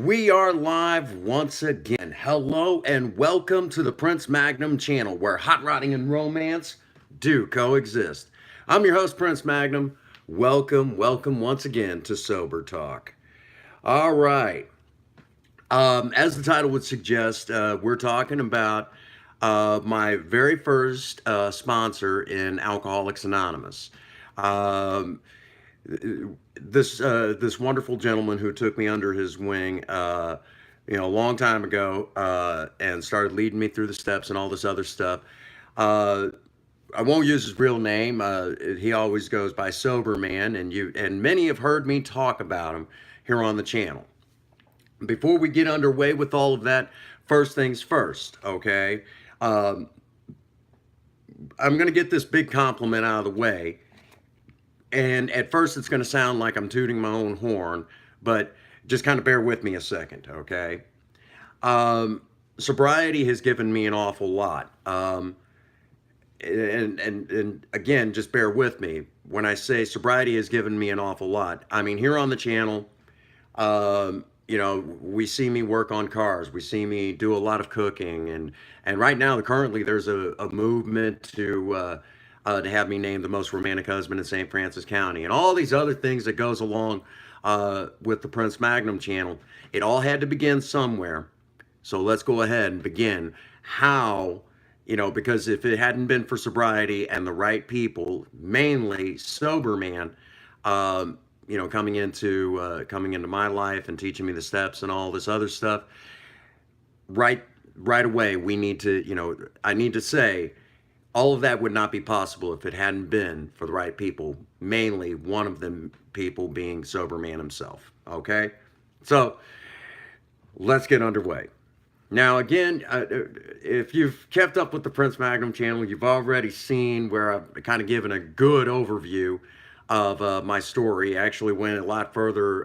We are live once again. Hello and welcome to the Prince Magnum channel where hot rodding and romance do coexist. I'm your host, Prince Magnum. Welcome once again to Sober Talk. All right. As the title would suggest, we're talking about my very first sponsor in Alcoholics Anonymous. Um, this wonderful gentleman who took me under his wing, a long time ago, and started leading me through the steps and all this other stuff. Uh, I won't use his real name. He always goes by Soberman, and many have heard me talk about him here on the channel. Before we get underway with all of that, first things first, okay? Um, I'm going to get this big compliment out of the way. And at first, it's going to sound like I'm tooting my own horn, but just kind of bear with me a second, okay? Sobriety has given me an awful lot. And again, just bear with me. When I say sobriety has given me an awful lot, I mean, here on the channel, we see me work on cars. We see me do a lot of cooking. And right now, currently, there's a movement to have me named the most romantic husband in St. Francis County, and all these other things that goes along with the Prince Magnum channel. It all had to begin somewhere. So let's go ahead and begin. How, because if it hadn't been for sobriety and the right people, mainly Soberman, coming into my life and teaching me the steps and all this other stuff, right away, we need to, I need to say, all of that would not be possible if it hadn't been for the right people, mainly one of them people being Soberman himself, okay? So let's get underway. Now, again, if you've kept up with the Prince Magnum channel, you've already seen where I've kind of given a good overview of my story. I actually went a lot further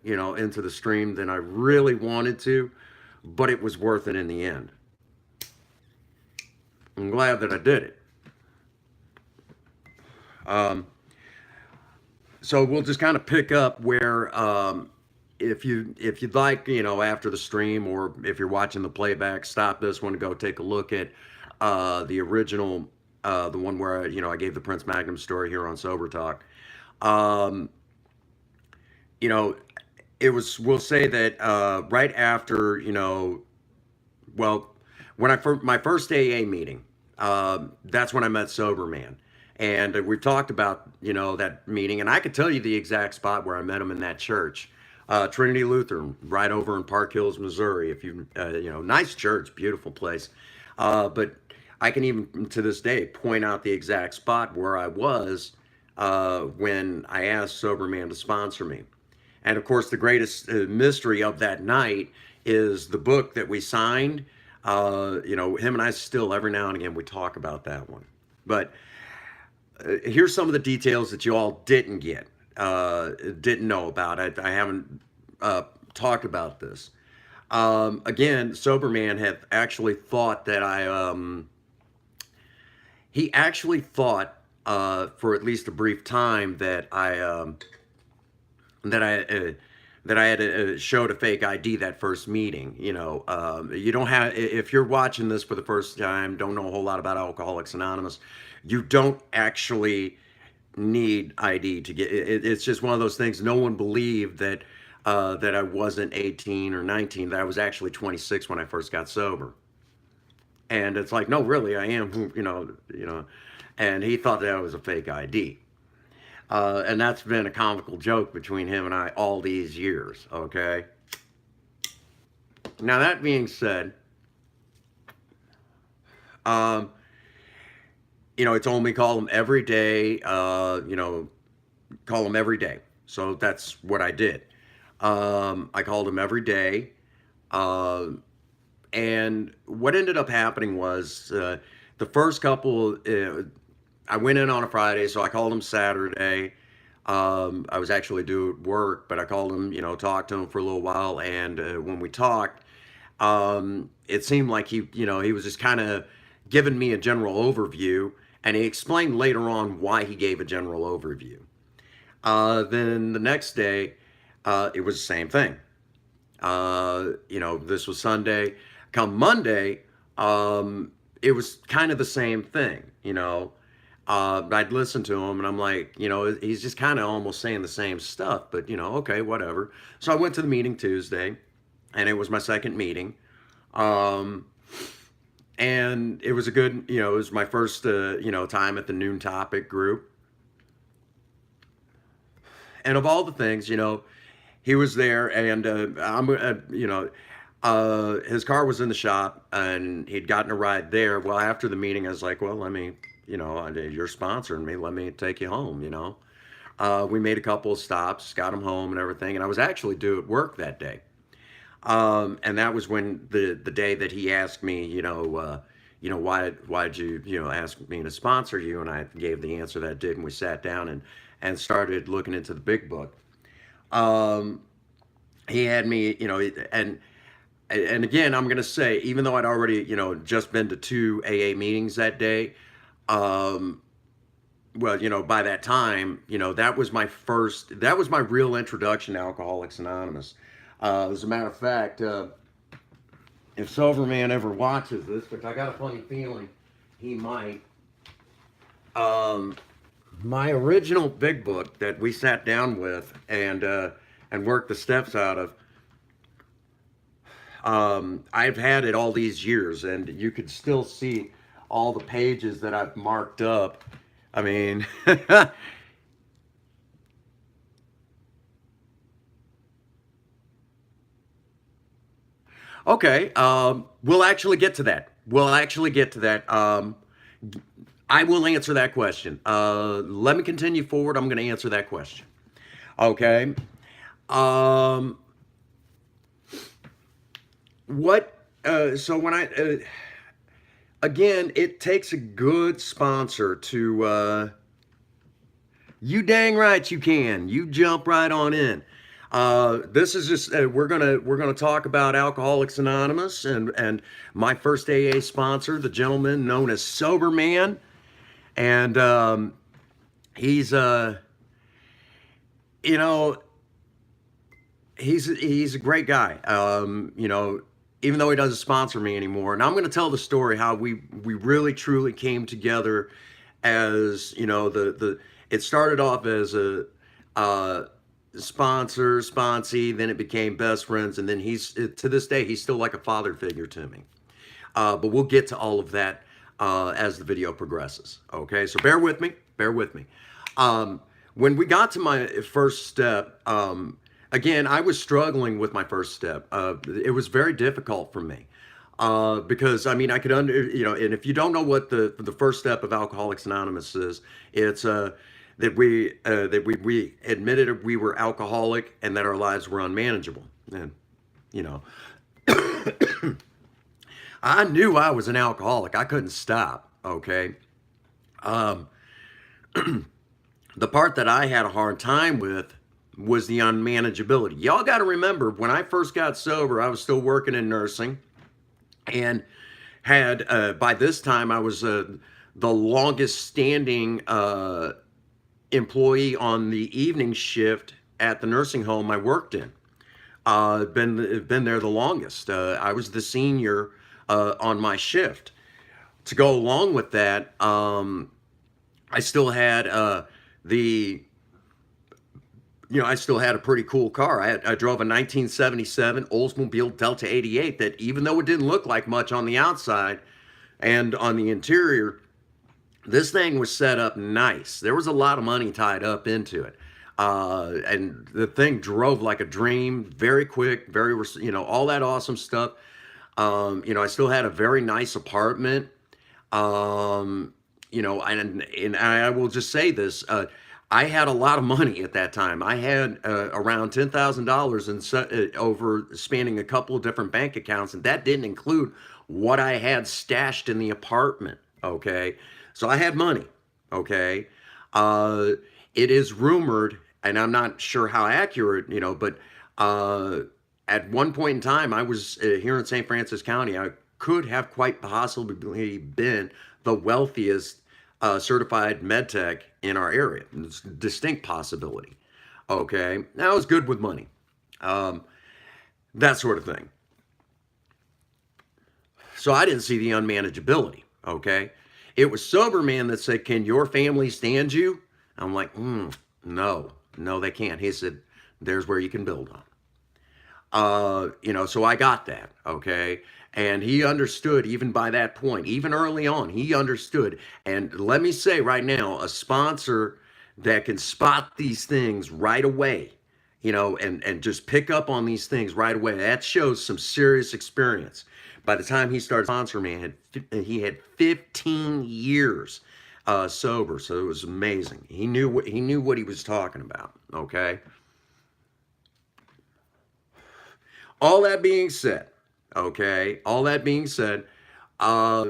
into the stream than I really wanted to, but it was worth it in the end. I'm glad that I did it. So we'll just kind of pick up where, if you'd like, after the stream, or if you're watching the playback, stop this one and go take a look at the original, the one where I gave the Prince Magnum story here on Sober Talk. It was. We'll say that right after, when my first AA meeting, that's when I met Soberman. And we've talked about, that meeting. And I could tell you the exact spot where I met him in that church. Trinity Lutheran, right over in Park Hills, Missouri. If you, nice church, beautiful place. But I can even, to this day, point out the exact spot where I was when I asked Soberman to sponsor me. And of course, the greatest mystery of that night is the book that we signed. Him and I still, every now and again, we talk about that one. But here's some of the details that you all didn't know about. I haven't talked about this. Again, Soberman had actually thought that he actually thought for at least a brief time that I had showed a fake ID that first meeting. You don't have, if you're watching this for the first time, don't know a whole lot about Alcoholics Anonymous, you don't actually need ID to get it. It's just one of those things. No one believed that I wasn't 18 or 19, that I was actually 26 when I first got sober. And it's like, no, really, I am, and he thought that was a fake ID. And that's been a comical joke between him and I all these years, okay? Now, that being said, he told me call him every day, call him every day. So that's what I did. I called him every day. And what ended up happening was the first couple, I went in on a Friday, so I called him Saturday. I was actually doing work, but I called him, talked to him for a little while. And when we talked, it seemed like he was just kind of giving me a general overview. And he explained later on why he gave a general overview. Then the next day, it was the same thing. This was Sunday. Come Monday, it was kind of the same thing. I'd listen to him and I'm like, he's just kind of almost saying the same stuff, but okay, whatever. So I went to the meeting Tuesday, and it was my second meeting. Um, and it was a good, it was my first, time at the noon topic group. And of all the things, he was there, and his car was in the shop, and he'd gotten a ride there. Well, after the meeting, I was like, well, let me, you're sponsoring me. Let me take you home. We made a couple of stops, got him home and everything, and I was actually due at work that day. And that was when the day that he asked me, why'd you, ask me to sponsor you? And I gave the answer that I did, and we sat down and started looking into the big book. Um, he had me, and again, I'm gonna say, even though I'd already, just been to two AA meetings that day, um, well, by that time, that was my real introduction to Alcoholics Anonymous. As a matter of fact, if Soberman ever watches this, which I got a funny feeling he might, um, my original big book that we sat down with and worked the steps out of, I've had it all these years, and you could still see all the pages that I've marked up. I mean, okay, we'll actually get to that. We'll actually get to that. I will answer that question. Let me continue forward. I'm going to answer that question. Okay. Um, so again, it takes a good sponsor to, you dang right you can. You jump right on in. This is just we're gonna talk about Alcoholics Anonymous and my first AA sponsor, the gentleman known as Soberman, and he's you know he's a great guy. Even though he doesn't sponsor me anymore, and I'm going to tell the story how we really truly came together as the it started off as a uh, sponsor, sponsee, then it became best friends, and then he's to this day he's still like a father figure to me. But we'll get to all of that as the video progresses. Okay, so bear with me, bear with me. When we got to my first step, again, I was struggling with my first step. It was very difficult for me because I mean, I could and if you don't know what the first step of Alcoholics Anonymous is, it's that we admitted we were alcoholic and that our lives were unmanageable. And you know, I knew I was an alcoholic. I couldn't stop. Okay. Um, the part that I had a hard time with was the unmanageability. Y'all got to remember, when I first got sober, I was still working in nursing, and had by this time I was the longest standing employee on the evening shift at the nursing home I worked in. Been there the longest. I was the senior on my shift. To go along with that, I still had the I still had a pretty cool car. I drove a 1977 Oldsmobile Delta 88 that, even though it didn't look like much on the outside and on the interior, this thing was set up nice. There was a lot of money tied up into it. And the thing drove like a dream, very quick, all that awesome stuff. I still had a very nice apartment. And I will just say this. I had a lot of money at that time. I had around $10,000 over spanning a couple of different bank accounts, and that didn't include what I had stashed in the apartment. Okay, so I had money. Okay, uh, it is rumored, and I'm not sure how accurate, but uh, at one point in time, I was here in St. Francis County. I could have quite possibly been the wealthiest certified med tech in our area. It's a distinct possibility. Okay, now I was good with money. Um, that sort of thing. So I didn't see the unmanageability. Okay. It was Soberman that said, "Can your family stand you?" I'm like, no, no, they can't. He said, "There's where you can build on." So I got that. Okay. And he understood even by that point, even early on, he understood. And let me say right now, a sponsor that can spot these things right away, and just pick up on these things right away, that shows some serious experience. By the time he started sponsoring me, he had 15 years sober, so it was amazing. He knew what he was talking about. Okay. All that being said, okay, all that being said, uh,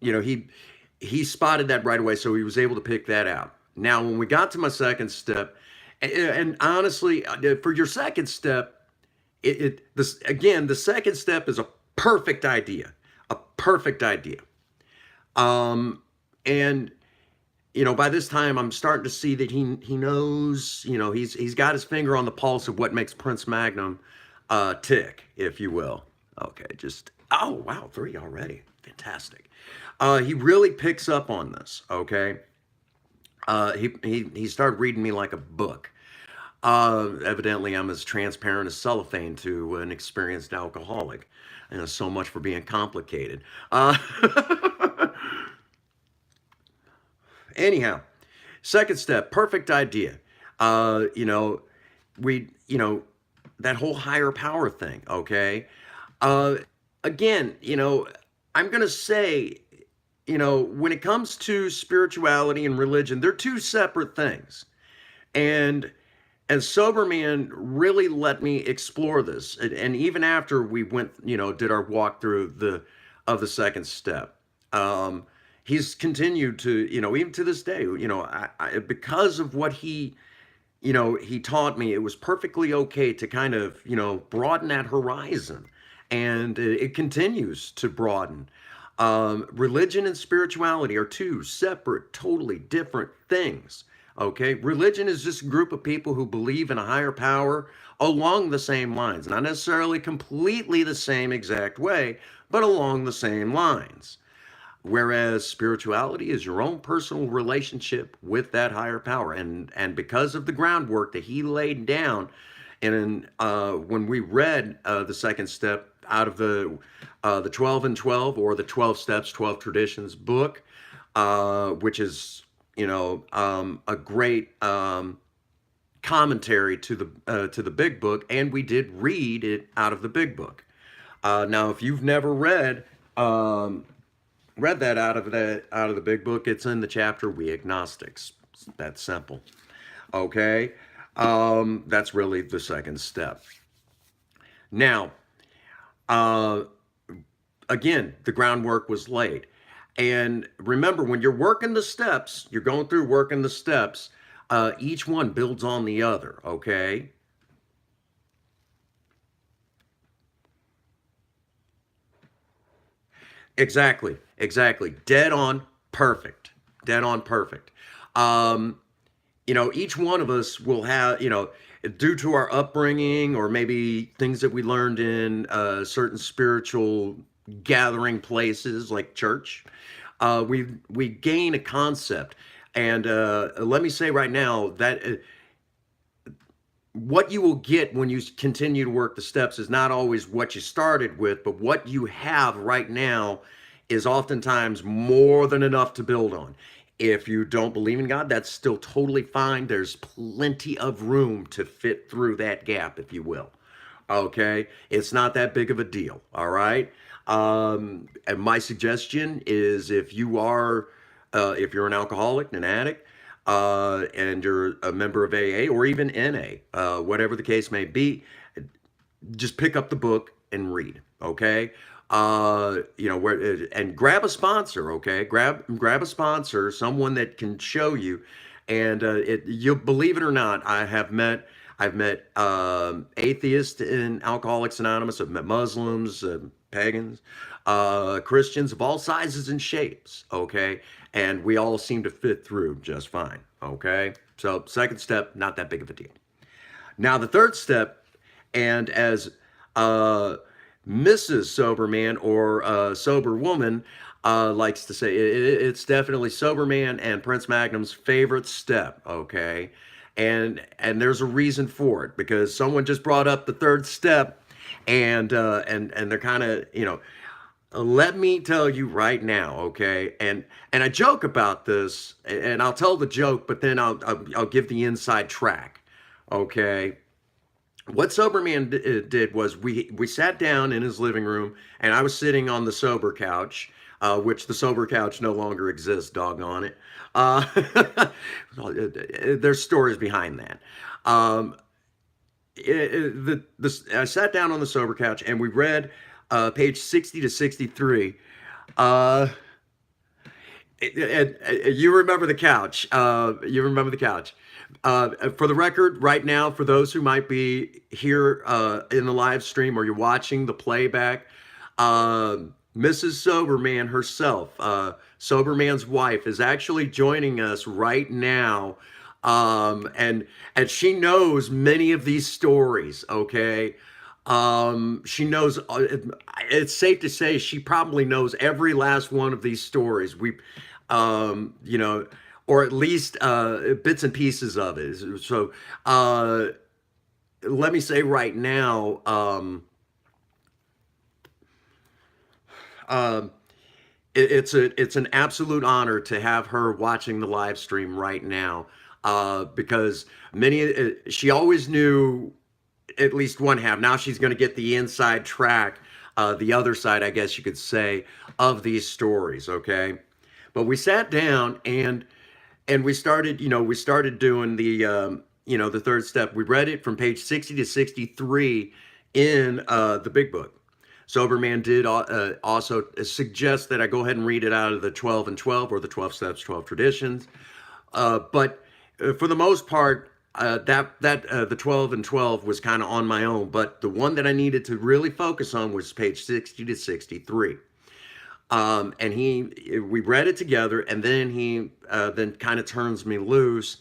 he spotted that right away, so he was able to pick that out. Now, when we got to my second step, and honestly, for your second step, this again, the second step is a perfect idea, a perfect idea. And by this time, I'm starting to see that he knows, he's got his finger on the pulse of what makes Prince Magnum tick, if you will. Okay, oh wow, 3 already, fantastic. He really picks up on this. Okay, he started reading me like a book. Evidently, I'm as transparent as cellophane to an experienced alcoholic. So much for being complicated. Anyhow, second step, perfect idea. Uh, you know, we, that whole higher power thing, okay? Uh, Again, I'm going to say, when it comes to spirituality and religion, they're two separate things. And Soberman really let me explore this. And even after we went, did our walk through of the second step, he's continued to, even to this day, because of what he taught me, it was perfectly okay to kind of, broaden that horizon. And it continues to broaden. Religion and spirituality are two separate, totally different things. Okay, religion is just a group of people who believe in a higher power along the same lines, not necessarily completely the same exact way, but along the same lines. Whereas spirituality is your own personal relationship with that higher power, and because of the groundwork that he laid down, and when we read the second step out of the 12 and 12, or the 12 Steps, 12 Traditions book, which is a great commentary to the big book, and we did read it out of the big book. Now, if you've never read that out of the big book, it's in the chapter "We Agnostics." That's simple. Okay, that's really the second step. Now, uh, again, the groundwork was laid. And remember, when you're working the steps, you're going through working the steps, each one builds on the other, okay? Exactly, exactly. Dead on perfect. Dead on perfect. Um, each one of us will have, due to our upbringing or maybe things that we learned in certain spiritual gathering places like church, we gain a concept. And let me say right now that what you will get when you continue to work the steps is not always what you started with, but what you have right now is oftentimes more than enough to build on. If you don't believe in God, that's still totally fine. There's plenty of room to fit through that gap, if you will. Okay, it's not that big of a deal. All right. And my suggestion is, if you're an alcoholic, an addict, and you're a member of AA or even NA, whatever the case may be, just pick up the book and read. Okay. And grab a sponsor. Okay. Grab a sponsor, someone that can show you. And you believe it or not, I've met atheists in Alcoholics Anonymous. I've met Muslims, pagans, Christians of all sizes and shapes. Okay, and we all seem to fit through just fine. Okay, so second step, not that big of a deal. Now the third step, And as uh, Mrs. Soberman or Sober Woman likes to say, it's definitely Soberman and Prince Magnum's favorite step. Okay, and there's a reason for it because someone just brought up the third step, and they're kind of let me tell you right now, okay? And I joke about this, and I'll tell the joke, but then I'll give the inside track, okay? What Soberman did was we sat down in his living room, and I was sitting on the sober couch, which the sober couch no longer exists. Doggone it! There's stories behind that. Um, I sat down on the sober couch, and we read page 60 to 63. Uh, you remember the couch. You remember the couch. For the record, right now, for those who might be here in the live stream or you're watching the playback, uh, Mrs. Soberman herself, Soberman's wife, is actually joining us right now. And she knows many of these stories, okay? She knows, it's safe to say she probably knows every last one of these stories. You know, or at least bits and pieces of it. So let me say right now, um, it's an absolute honor to have her watching the live stream right now, because she always knew at least one half. Now she's going to get the inside track, the other side, I guess you could say, of these stories. Okay, but we sat down and we started doing the third step. We read it from page 60 to 63 in the big book. Soberman did also suggest that I go ahead and read it out of the 12 and 12, or the 12 steps, 12 traditions. But for the most part, the 12 and 12 was kind of on my own. But the one that I needed to really focus on was page 60 to 63. And we read it together, and then he then kind of turns me loose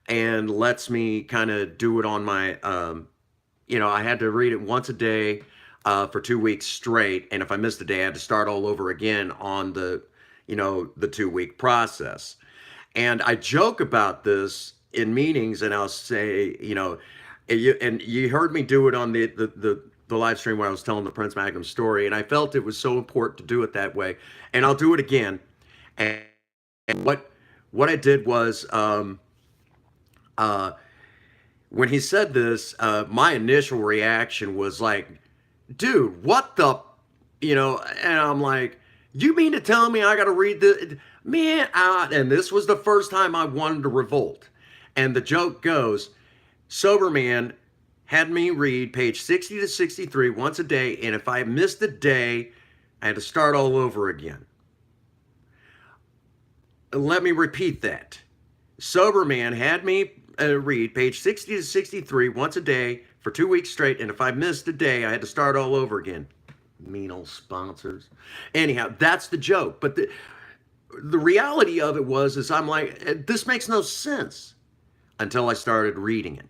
and lets me kind of do it on my, I had to read it once a day for 2 weeks straight. And if I missed a day, I had to start all over again on the 2 week process. And I joke about this in meetings, and I'll say, and you heard me do it on the live stream where I was telling the Prince Magnum story, and I felt it was so important to do it that way, and I'll do it again. And, what I did was, uh, when he said this, my initial reaction was like, "Dude, what the," And I'm like, "You mean to tell me I got to read the man?" And this was the first time I wanted to revolt. And the joke goes, Soberman had me read page 60 to 63 once a day, and if I missed a day, I had to start all over again. Let me repeat that. Soberman had me read page 60 to 63 once a day for 2 weeks straight, and if I missed a day, I had to start all over again. Mean old sponsors. Anyhow, that's the joke. But the reality of it is I'm like, this makes no sense until I started reading it.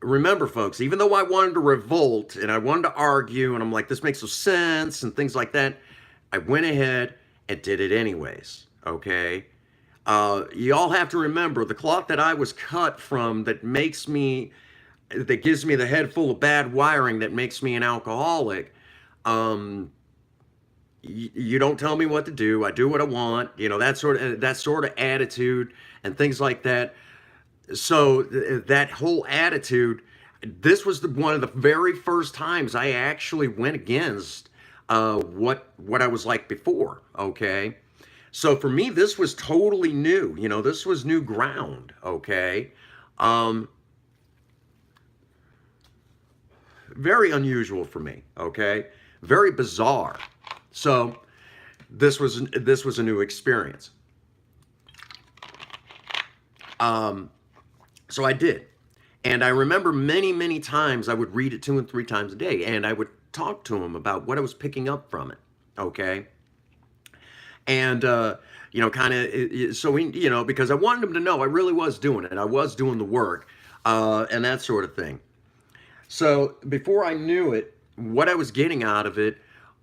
Remember, folks, even though I wanted to revolt and I wanted to argue, and I'm like, this makes no sense and things like that, I went ahead and did it anyways, okay? You all have to remember, the cloth that I was cut from that gives me the head full of bad wiring that makes me an alcoholic, you don't tell me what to do, I do what I want, that sort of attitude and things like that. So that whole attitude, this was one of the very first times I actually went against what I was like before. Okay, so for me, this was totally new. This was new ground. Okay, very unusual for me. Okay, very bizarre. So this was a new experience. So I did. And I remember many, many times I would read it 2 and 3 times a day, and I would talk to him about what I was picking up from it. Okay. And, kind of, so because I wanted him to know I really was doing it. I was doing the work, and that sort of thing. So before I knew it, what I was getting out of it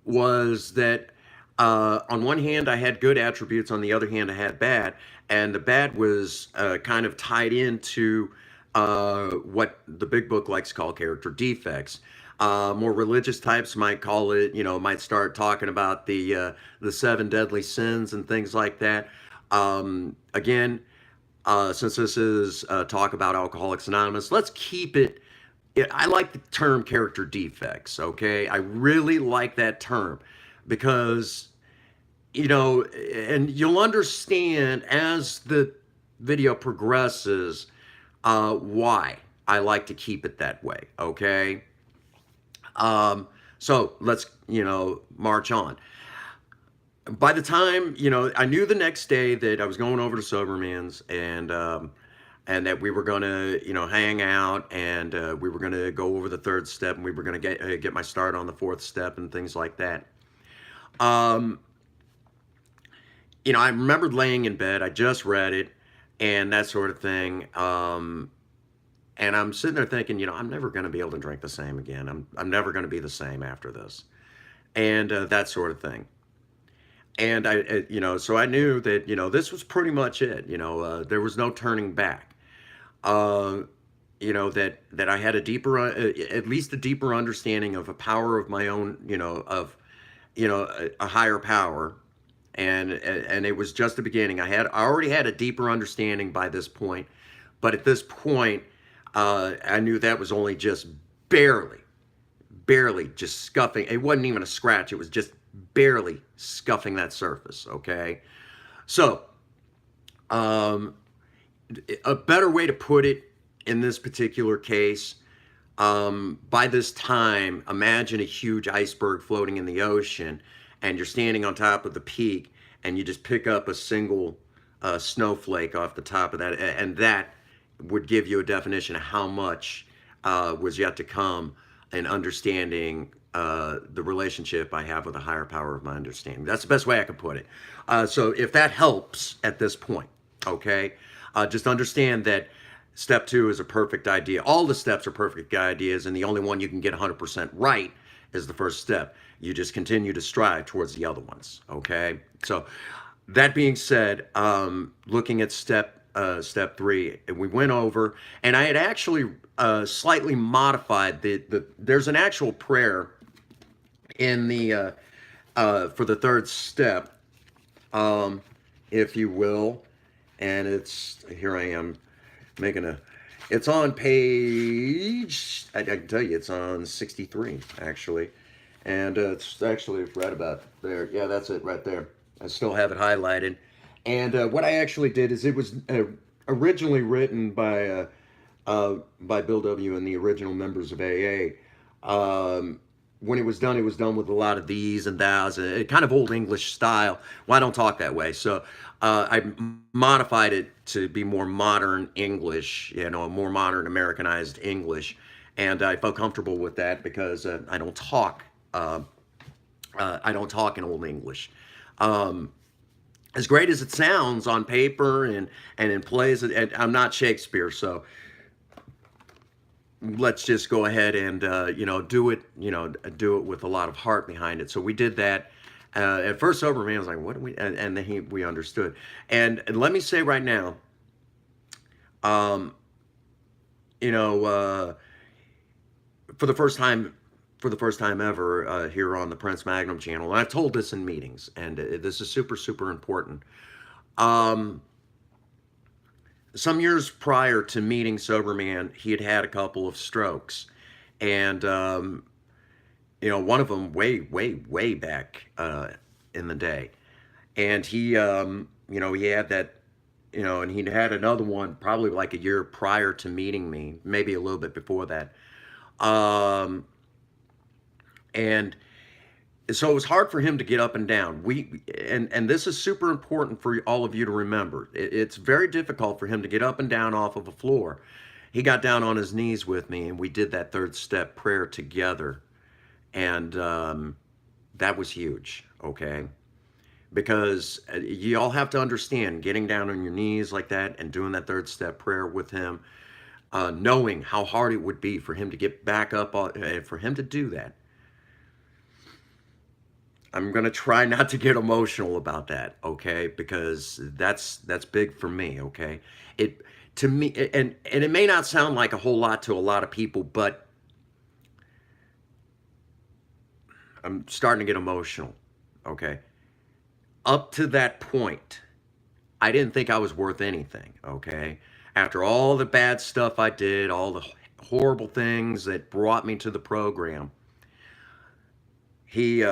was that on one hand I had good attributes, on the other hand I had bad, and the bad was kind of tied into what the big book likes to call character defects. More religious types might call it, might start talking about the seven deadly sins and things like that. Again, since this is talk about Alcoholics Anonymous, let's keep it. I like the term character defects, okay? I really like that term because, and you'll understand as the video progresses why I like to keep it that way, okay? So let's, march on. By the time, I knew the next day that I was going over to Soberman's and that we were gonna, hang out and we were gonna go over the third step and we were gonna get my start on the fourth step and things like that. Um, I remembered laying in bed. I just read it and that sort of thing. And I'm sitting there thinking, I'm never going to be able to drink the same again. I'm never going to be the same after this, and that sort of thing. And so I knew that this was pretty much it. There was no turning back. Uh, that I had a deeper, at least a deeper understanding of a power of my own. Of a higher power, and it was just the beginning. I already had a deeper understanding by this point, but at this point, I knew that was only just barely, barely just scuffing. It wasn't even a scratch. It was just barely scuffing that surface. Okay, so um, a better way to put it in this particular case. By this time, imagine a huge iceberg floating in the ocean, and you're standing on top of the peak, and you just pick up a single snowflake off the top of that, and that would give you a definition of how much was yet to come in understanding the relationship I have with a higher power of my understanding. That's the best way I could put it. So if that helps at this point, okay, just understand that step two is a perfect idea. All the steps are perfect ideas, and the only one you can get 100% right is the first step. You just continue to strive towards the other ones, okay? So that being said, looking at step three, we went over, and I had actually slightly modified there's an actual prayer in the for the third step, if you will, and it's here I am it's on page, I can tell you it's on 63 actually, and it's actually right about there. Yeah, that's it right there. I still have it highlighted. And what I actually did is it was originally written by Bill W. and the original members of AA. When it was done with a lot of these and thous, kind of old English style. Well, I don't talk that way, so I modified it to be more modern English, more modern Americanized English, and I felt comfortable with that because I don't talk in old English. As great as it sounds on paper and in plays, and I'm not Shakespeare, so let's just go ahead and do it with a lot of heart behind it. So we did that. At first, Soberman was like, "What do we?" And then we understood. And let me say right now, um, for the first time, ever here on the Prince Magnum channel, and I've told this in meetings, and this is super, super important. Some years prior to meeting Soberman, he had had a couple of strokes, and one of them way, way, way back in the day, and he had that, and he'd had another one probably like a year prior to meeting me, maybe a little bit before that. And so it was hard for him to get up and down. And this is super important for all of you to remember. It's very difficult for him to get up and down off of a floor. He got down on his knees with me, and we did that third step prayer together, and that was huge. Okay, because you all have to understand, getting down on your knees like that and doing that third step prayer with him. knowing how hard it would be for him to get back up, for him to do that. I'm gonna try not to get emotional about that, okay? Because that's big for me, okay? It to me, and it may not sound like a whole lot to a lot of people, but I'm starting to get emotional, okay? Up to that point, I didn't think I was worth anything, okay? After all the bad stuff I did, all the horrible things that brought me to the program, he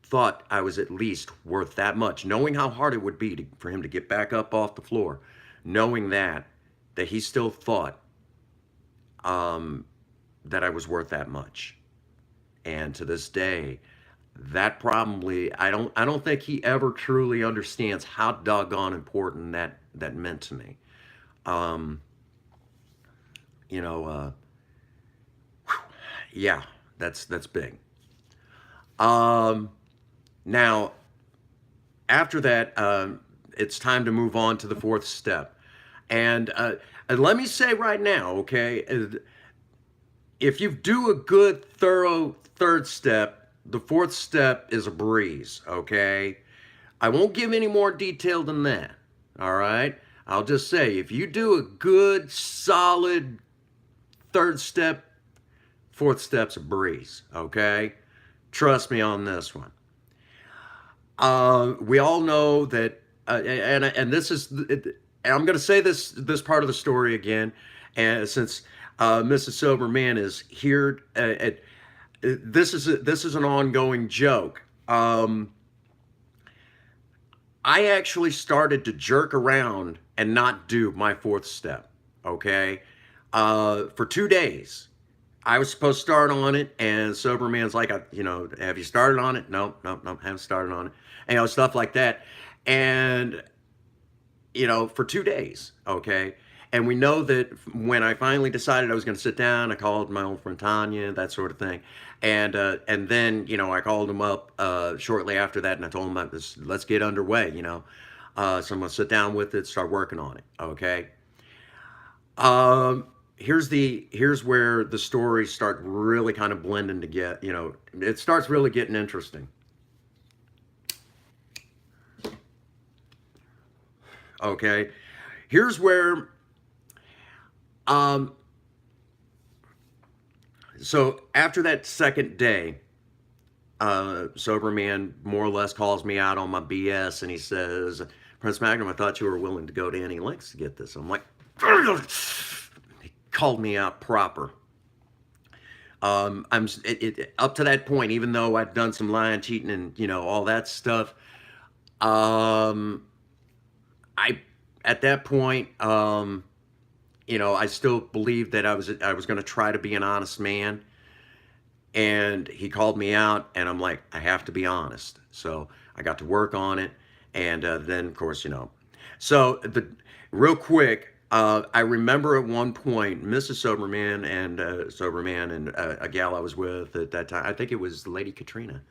thought I was at least worth that much, knowing how hard it would be for him to get back up off the floor, knowing that he still thought that I was worth that much. And to this day, that probably I don't think he ever truly understands how doggone important that meant to me. Um, you know, yeah, that's big. Um, Now, after that, it's time to move on to the fourth step. And let me say right now, okay, if you do a good, thorough third step, the fourth step is a breeze, okay? I won't give any more detail than that, all right? I'll just say, if you do a good, solid third step, fourth step's a breeze, okay? Trust me on this one. We all know that, and this is, and I'm going to say this part of the story again, and since Mrs. Soberman is here, this is an ongoing joke. I actually started to jerk around and not do my fourth step. Okay, for 2 days. I was supposed to start on it, and Soberman's like, have you started on it? No, no, no, haven't started on it. And, stuff like that. And, for 2 days, okay? And we know that when I finally decided I was going to sit down, I called my old friend Tanya, that sort of thing. And then, I called him up shortly after that, and I told him, let's get underway, So I'm going to sit down with it, start working on it, okay? Here's where the stories start really kind of blending together. It starts really getting interesting. Okay, here's where so after that second day, Soberman more or less calls me out on my BS, and he says, Prince Magnum, I thought you were willing to go to any lengths to get this. I'm like, he called me out proper. Up to that point, even though I'd done some lying, cheating, and all that stuff. I at that point, I still believed that I was going to try to be an honest man. And he called me out, and I'm like, I have to be honest. So I got to work on it, and then of course, So real quick, I remember at one point, Mrs. Soberman and a gal I was with at that time. I think it was Lady Katrina.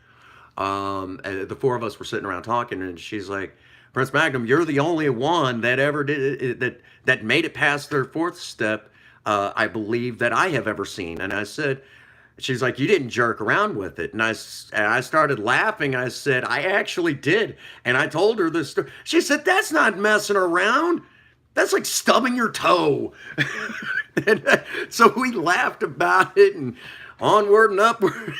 The four of us were sitting around talking, and she's like, Prince Magnum, you're the only one that ever did that made it past their fourth step, I believe, that I have ever seen. And I said, she's like, you didn't jerk around with it. And I started laughing. I said, I actually did. And I told her this story. She said, that's not messing around. That's like stubbing your toe. So we laughed about it, and onward and upward.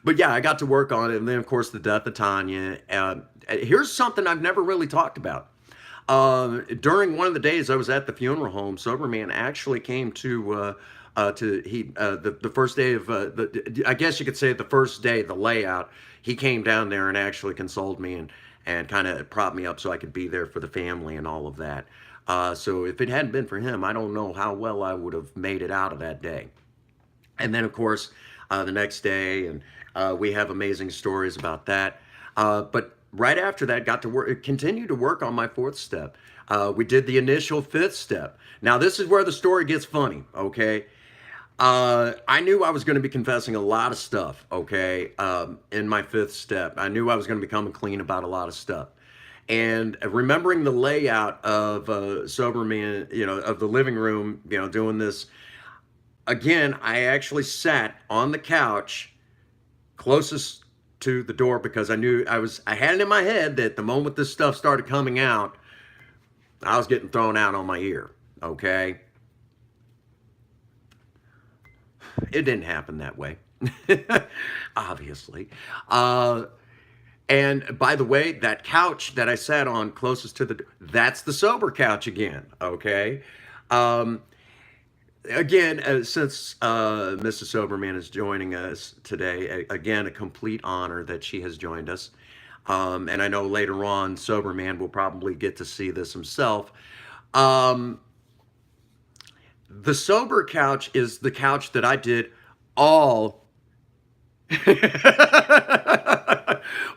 But yeah, I got to work on it. And then, of course, the death of Tanya. Here's something I've never really talked about. During one of the days I was at the funeral home, Soberman actually came to the first day of I guess you could say the first day, the layout. He came down there and actually consoled me and kind of propped me up so I could be there for the family and all of that. So if it hadn't been for him, I don't know how well I would have made it out of that day. And then, of course, the next day, and we have amazing stories about that. But right after that, continue to work on my fourth step. We did the initial fifth step. Now, this is where the story gets funny, okay? I knew I was going to be confessing a lot of stuff, okay, in my fifth step. I knew I was going to be coming clean about a lot of stuff. And remembering the layout of Soberman, of the living room, doing this again, I actually sat on the couch closest to the door because I had it in my head that the moment this stuff started coming out, I was getting thrown out on my ear. Okay. It didn't happen that way, obviously. And by the way, that couch that I sat on closest to that's the sober couch again. Okay. Um, Again, since Mrs. Soberman is joining us today, again, a complete honor that she has joined us. And I know later on, Soberman will probably get to see this himself. Um, the sober couch is the couch that I did all.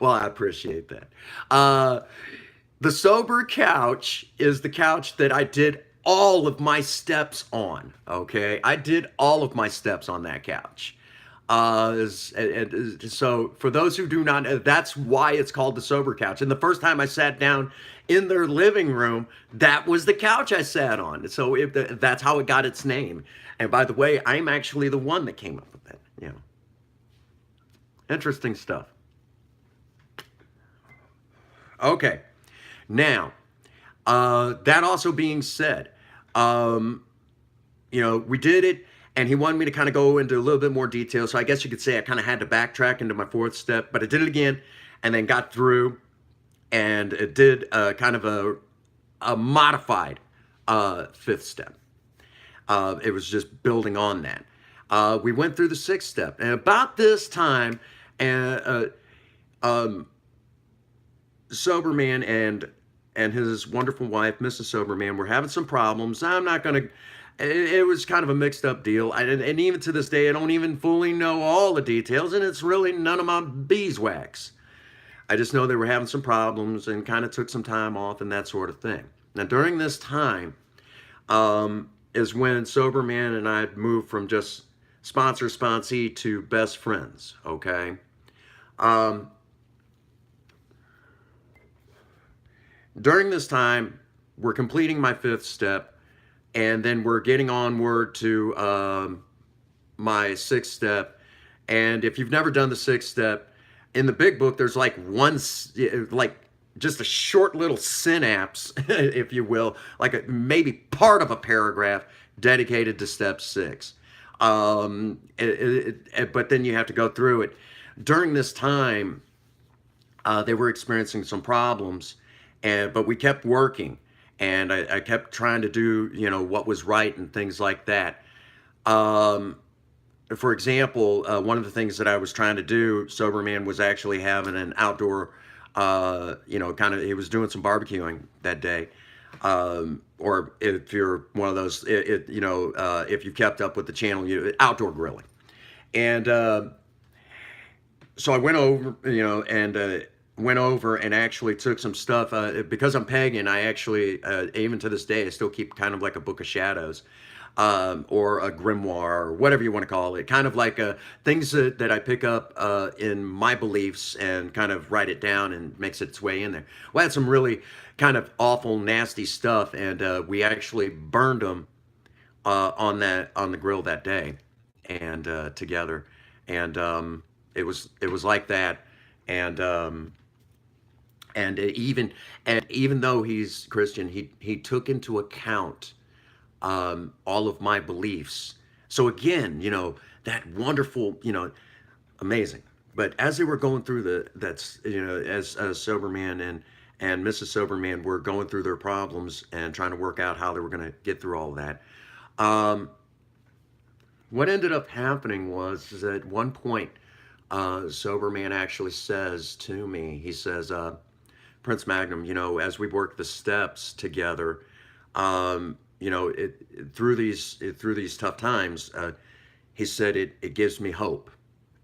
Well, I appreciate that. The sober couch is the couch that I did all of my steps on. Okay, I did all of my steps on that couch. So for those who do not know, that's why it's called the sober couch. And the first time I sat down in their living room, that was the couch I sat on. So that's how it got its name. And by the way, I'm actually the one that came up with that. Interesting stuff. Okay. Now, that also being said, we did it, and he wanted me to kind of go into a little bit more detail. So I guess you could say I kind of had to backtrack into my fourth step, but I did it again, and then got through, and it did kind of a modified fifth step. It was just building on that. We went through the sixth step, and about this time, Soberman and his wonderful wife, Mrs. Soberman, were having some problems. I'm not going to. It was kind of a mixed up deal. And even to this day, I don't even fully know all the details, and it's really none of my beeswax. I just know they were having some problems and kind of took some time off and that sort of thing. Now, during this time is when Soberman and I moved from just sponsee to best friends, okay? During this time, we're completing my fifth step, and then we're getting onward to my sixth step. And if you've never done the sixth step, in the big book, there's like just a short little synapse, if you will, like maybe part of a paragraph dedicated to step 6. But then you have to go through it. During this time, they were experiencing some problems, but we kept working, and I kept trying to do what was right and things like that. For example, one of the things that I was trying to do, Soberman was actually having an outdoor, he was doing some barbecuing that day. Or if you're one of those, if you kept up with the channel, outdoor grilling. And so I went over, and actually took some stuff. Because I'm pagan, I actually, even to this day, I still keep kind of like a book of shadows. Or a grimoire, or whatever you want to call it, kind of like things that I pick up in my beliefs and kind of write it down and makes its way in there. We had some really kind of awful, nasty stuff, and we actually burned them on the grill that day, and together, and it was like that, and even though he's Christian, he took into account all of my beliefs. So again, that wonderful, amazing. But as they were going through as Soberman and Mrs. Soberman were going through their problems and trying to work out how they were going to get through all of that, what ended up happening was at one point, Soberman actually says to me, he says, Prince Magnum, as we work the steps together, through these tough times, he said it gives me hope,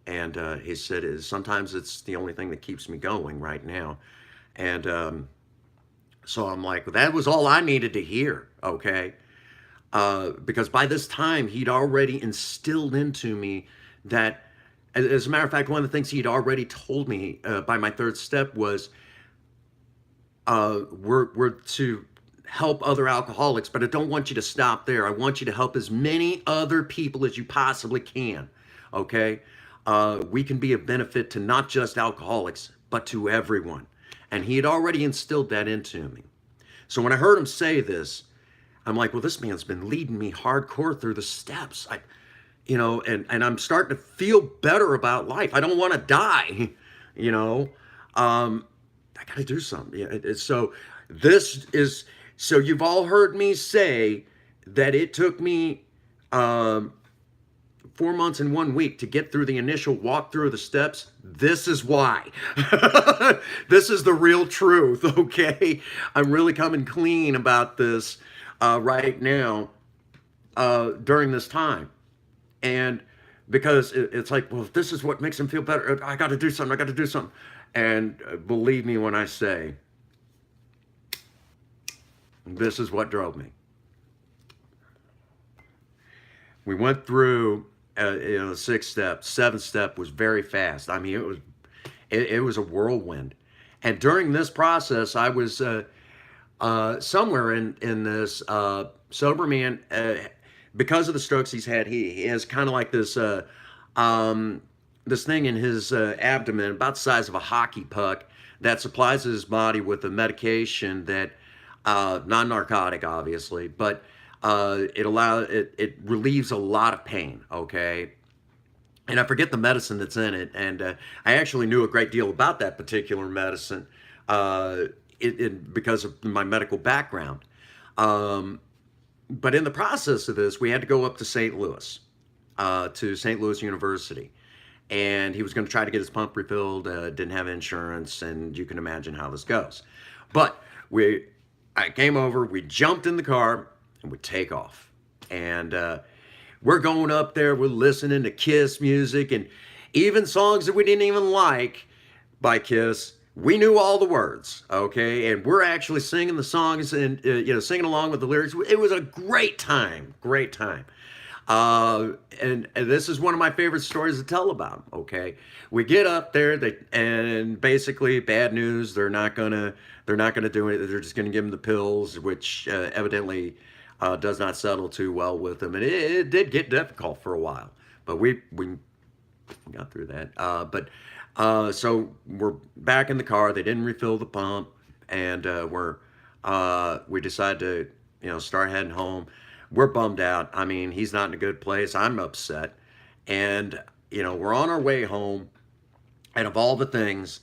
and he said sometimes it's the only thing that keeps me going right now, and so I'm like, well, that was all I needed to hear, okay, because by this time he'd already instilled into me that, as a matter of fact, one of the things he'd already told me by my third step was, we're to help other alcoholics, but I don't want you to stop there. I want you to help as many other people as you possibly can. Okay, we can be a benefit to not just alcoholics, but to everyone. And he had already instilled that into me. So when I heard him say this, I'm like, well, this man's been leading me hardcore through the steps. And I'm starting to feel better about life. I don't want to die, you know. I got to do something. Yeah, so this is, so you've all heard me say that it took me 4 months and 1 week to get through the initial walk through the steps. This is why. This is the real truth, okay? I'm really coming clean about this right now during this time. And because it's like, well, if this is what makes him feel better, I got to do something. I got to do something. And believe me when I say, this is what drove me. We went through, the 6th step, 7th step was very fast. I mean, it was a whirlwind. And during this process, I was somewhere in this Soberman, because of the strokes he's had, he has kind of like this this thing in his abdomen about the size of a hockey puck that supplies his body with a medication that non-narcotic, obviously, but it relieves a lot of pain. Okay, and I forget the medicine that's in it, and I actually knew a great deal about that particular medicine because of my medical background. But in the process of this, we had to go up to St. Louis, to St. Louis University. And he was going to try to get his pump refilled, didn't have insurance, and you can imagine how this goes. But I came over, we jumped in the car, and we take off. And we're going up there, we're listening to Kiss music, and even songs that we didn't even like by Kiss. We knew all the words, okay? And we're actually singing the songs and, singing along with the lyrics. It was a great time, great time. And this is one of my favorite stories to tell about, okay? We get up there, and basically, bad news, they're not gonna do it. They're just gonna give them the pills, which evidently does not settle too well with them. And it did get difficult for a while, but we got through that. So we're back in the car. They didn't refill the pump, and we decided to, start heading home. We're bummed out. I mean, he's not in a good place. I'm upset, and we're on our way home. And of all the things,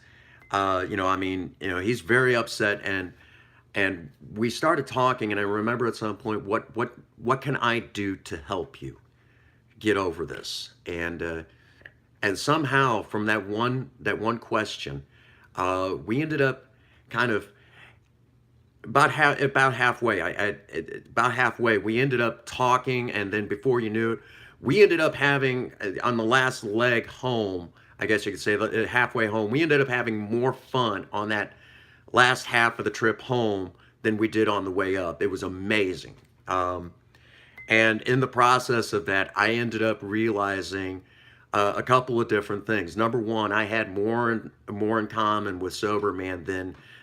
he's very upset, and we started talking. And I remember at some point, what can I do to help you get over this? And somehow, from that one question, we ended up kind of about halfway. About halfway, we ended up talking, and then before you knew it, we ended up having on the last leg home. I guess you could say halfway home, we ended up having more fun on that last half of the trip home than we did on the way up. It was amazing. And in the process of that, I ended up realizing a couple of different things. Number one, I had more in common with Soberman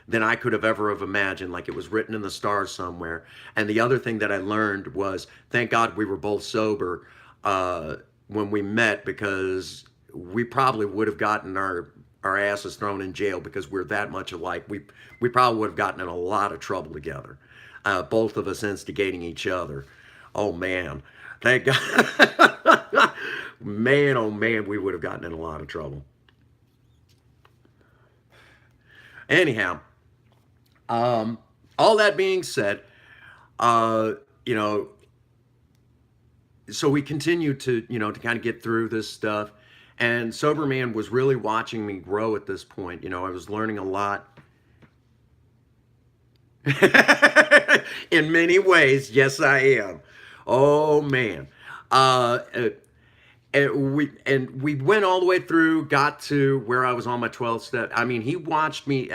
than I could have ever have imagined. Like it was written in the stars somewhere. And the other thing that I learned was, thank God we were both sober when we met, because we probably would have gotten our asses thrown in jail because we're that much alike. We probably would have gotten in a lot of trouble together. Both of us instigating each other. Oh man, thank God. Man, oh man, we would have gotten in a lot of trouble. Anyhow, all that being said, so we continued to kind of get through this stuff. And Soberman was really watching me grow at this point. I was learning a lot. In many ways, yes, I am. Oh man. And we went all the way through, got to where I was on my 12th step. I mean, he watched me.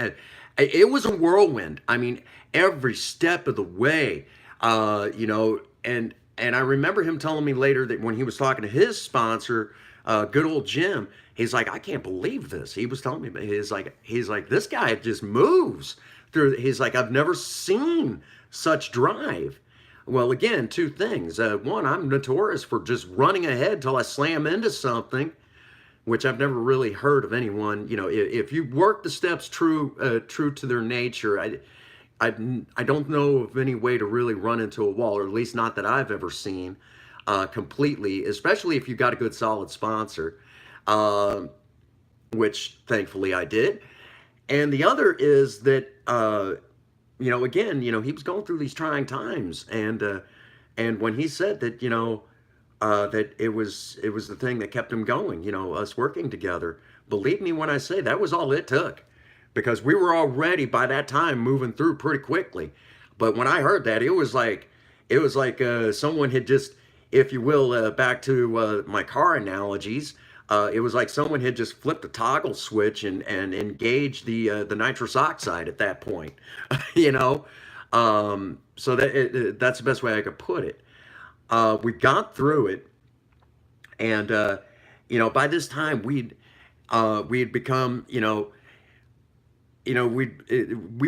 It was a whirlwind. I mean, every step of the way, and I remember him telling me later that when he was talking to his sponsor, good old Jim, he's like, I can't believe this. He was telling me, he's like, this guy just moves he's like, I've never seen such drive. Well, again, two things. One, I'm notorious for just running ahead till I slam into something, which I've never really heard of anyone. You know, if you work the steps true to their nature, I I don't know of any way to really run into a wall, or at least not that I've ever seen completely. Especially if you've got a good solid sponsor, uh, which thankfully I did. And the other is that again, he was going through these trying times, and when he said that, that it was the thing that kept him going, us working together. Believe me when I say that was all it took, because we were already by that time moving through pretty quickly. But when I heard that, it was like someone had just, if you will, back to my car analogies. It was like someone had just flipped a toggle switch and engaged the nitrous oxide at that point, you know. So that's the best way I could put it. We got through it, and by this time we had become, we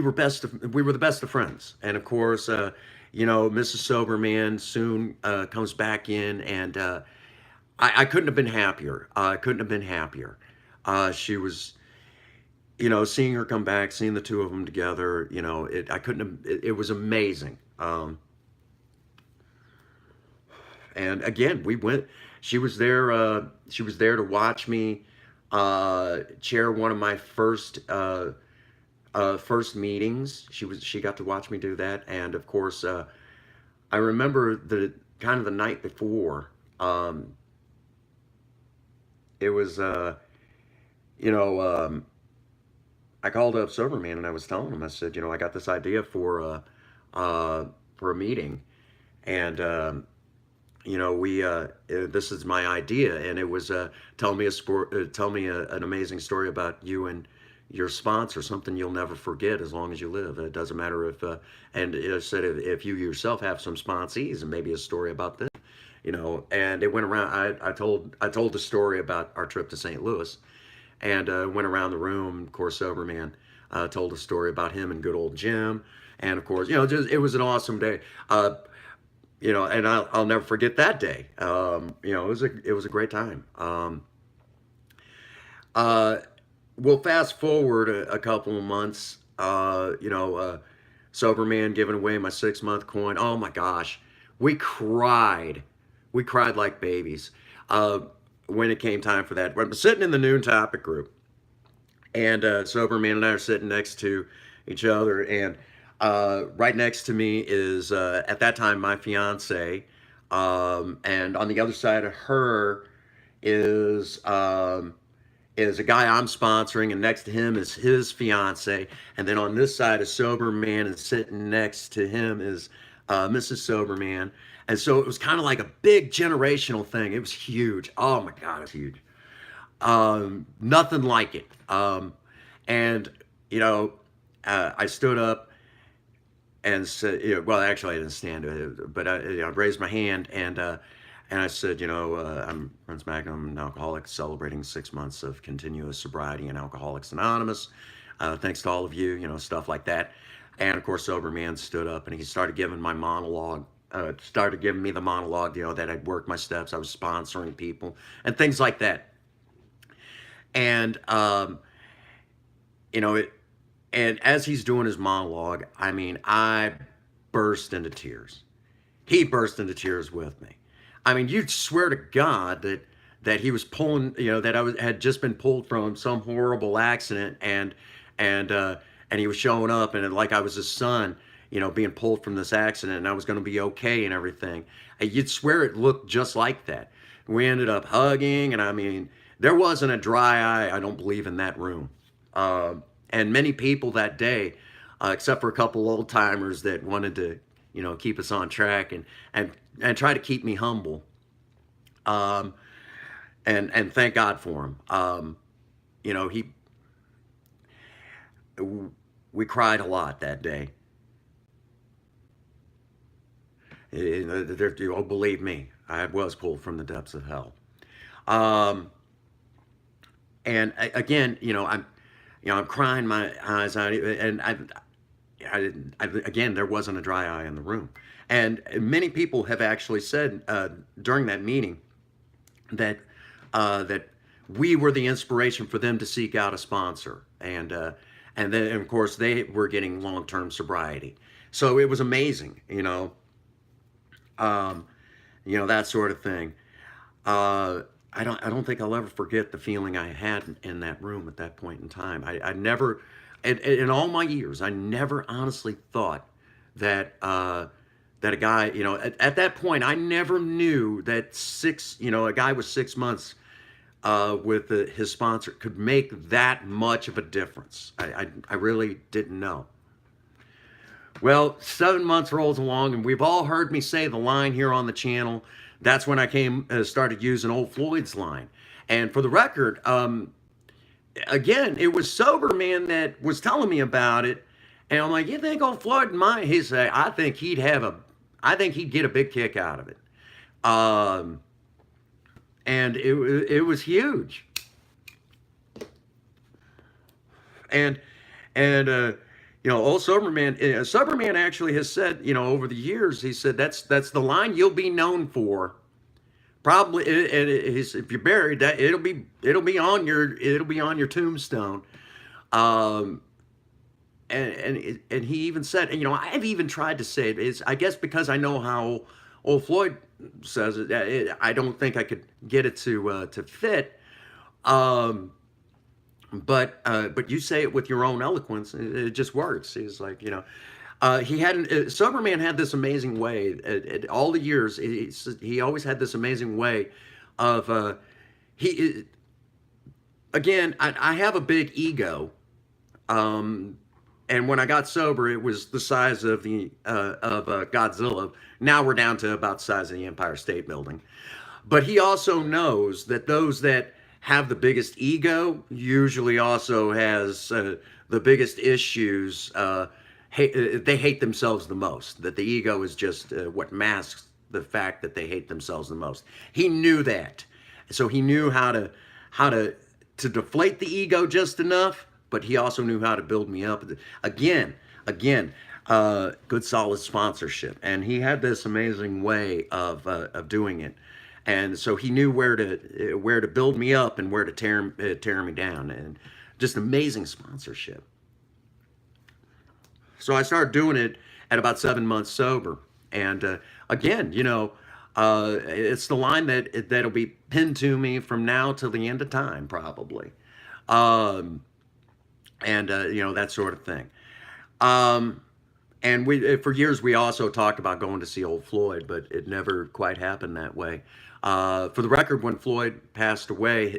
were the best of friends. And of course, Mrs. Soberman soon comes back in, and I couldn't have been happier. I couldn't have been happier. She was, seeing her come back, seeing the two of them together. I couldn't have. It was amazing. And again, we went. She was there. She was there to watch me chair one of my first meetings. She got to watch me do that, and of course, I remember the kind of the night before. It was, I called up Soberman and I was telling him, I said, I got this idea for a meeting, and this is my idea, and it was tell me an amazing story about you and your sponsor, something you'll never forget as long as you live. It doesn't matter and it said if you yourself have some sponsees, and maybe a story about them. And it went around. I told the story about our trip to St. Louis, and went around the room. Of course, Soberman told a story about him and good old Jim, and of course, just it was an awesome day. And I'll never forget that day. It was a great time. We'll fast forward a couple of months. Soberman giving away my 6-month coin. Oh my gosh, we cried. We cried like babies when it came time for that. I'm sitting in the noon topic group, and Soberman and I are sitting next to each other, and right next to me is at that time my fiance, and on the other side of her is a guy I'm sponsoring, and next to him is his fiance, and then on this side is Soberman, and sitting next to him is Mrs. Soberman. And so it was kind of like a big generational thing. It was huge. Oh my God, it's huge. Nothing like it. And I stood up and said, well, actually, I didn't stand, but I raised my hand, and I said, I'm Prince Magnum, an alcoholic, celebrating 6 months of continuous sobriety in Alcoholics Anonymous. Thanks to all of you, stuff like that. And of course, Soberman stood up and he started giving my monologue. Started giving me the monologue, that I'd worked my steps, I was sponsoring people, and things like that. And and as he's doing his monologue, I mean, I burst into tears. He burst into tears with me. I mean, you'd swear to God that he was pulling, that had just been pulled from some horrible accident, and he was showing up, and like I was his son, being pulled from this accident, and I was going to be okay and everything. And you'd swear it looked just like that. We ended up hugging, and I mean, there wasn't a dry eye, I don't believe, in that room. And many people that day, except for a couple old timers that wanted to, keep us on track and try to keep me humble. And thank God for him. We cried a lot that day. Believe me, I was pulled from the depths of hell. Um, and again, I'm crying my eyes out, and again, there wasn't a dry eye in the room. And many people have actually said during that meeting that that we were the inspiration for them to seek out a sponsor, and then of course they were getting long-term sobriety. So it was amazing, um, that sort of thing. I don't think I'll ever forget the feeling I had in that room at that point in time. I never, in all my years, I never honestly thought that that a guy, at that point, I never knew that a guy with 6 months with his sponsor could make that much of a difference. I really didn't know. Well, 7 months rolls along, and we've all heard me say the line here on the channel. That's when I started using old Floyd's line. And for the record, again, it was Soberman that was telling me about it. And I'm like, you think old Floyd might? He said, I think he'd get a big kick out of it. And it was huge. And old Soberman actually has said, over the years, he said that's the line you'll be known for. Probably, if you're buried, that it'll be on your tombstone. Um, and he even said, I've even tried to say it. I guess because I know how old Floyd says it, I don't think I could get it to fit. Um, but you say it with your own eloquence, it just works. He's like, Soberman had this amazing way. All the years, he always had this amazing way of he. Again, I have a big ego, and when I got sober, it was the size of Godzilla. Now we're down to about the size of the Empire State Building. But he also knows that those that have the biggest ego usually also has the biggest issues. They hate themselves the most. That the ego is just what masks the fact that they hate themselves the most. He knew that, so he knew how to deflate the ego just enough. But he also knew how to build me up. Again, good solid sponsorship, and he had this amazing way of doing it. And so he knew where to build me up and where to tear me down, and just amazing sponsorship. So I started doing it at about 7 months sober, and again, it's the line that'll be pinned to me from now till the end of time, probably, and that sort of thing. And for years, we also talked about going to see old Floyd, but it never quite happened that way. For the record, when Floyd passed away,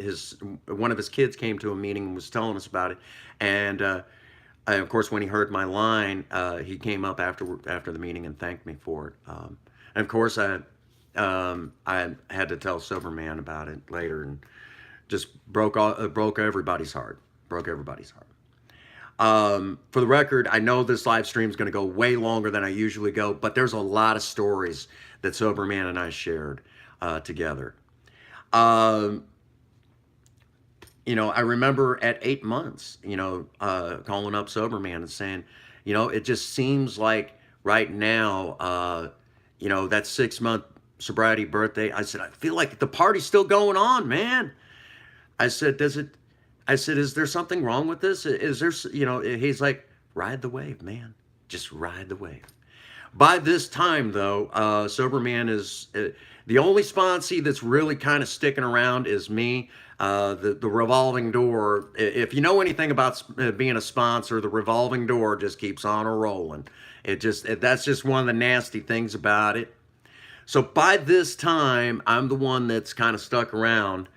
one of his kids came to a meeting and was telling us about it. And of course, when he heard my line, he came up after the meeting and thanked me for it. And of course, I had to tell Soberman about it later, and just broke everybody's heart. Broke everybody's heart. For the record, I know this live stream is going to go way longer than I usually go, but there's a lot of stories that Soberman and I shared together. I remember at 8 months, calling up Soberman and saying, it just seems like right now, that 6 month sobriety birthday, I said, I feel like the party's still going on, man. I said, is there something wrong with this? Is there, he's like, ride the wave, man. Just ride the wave. By this time, though, Soberman is, the only sponsee that's really kind of sticking around is me. The revolving door, if you know anything about being a sponsor, the revolving door just keeps on rolling. That's just one of the nasty things about it. So by this time, I'm the one that's kind of stuck around.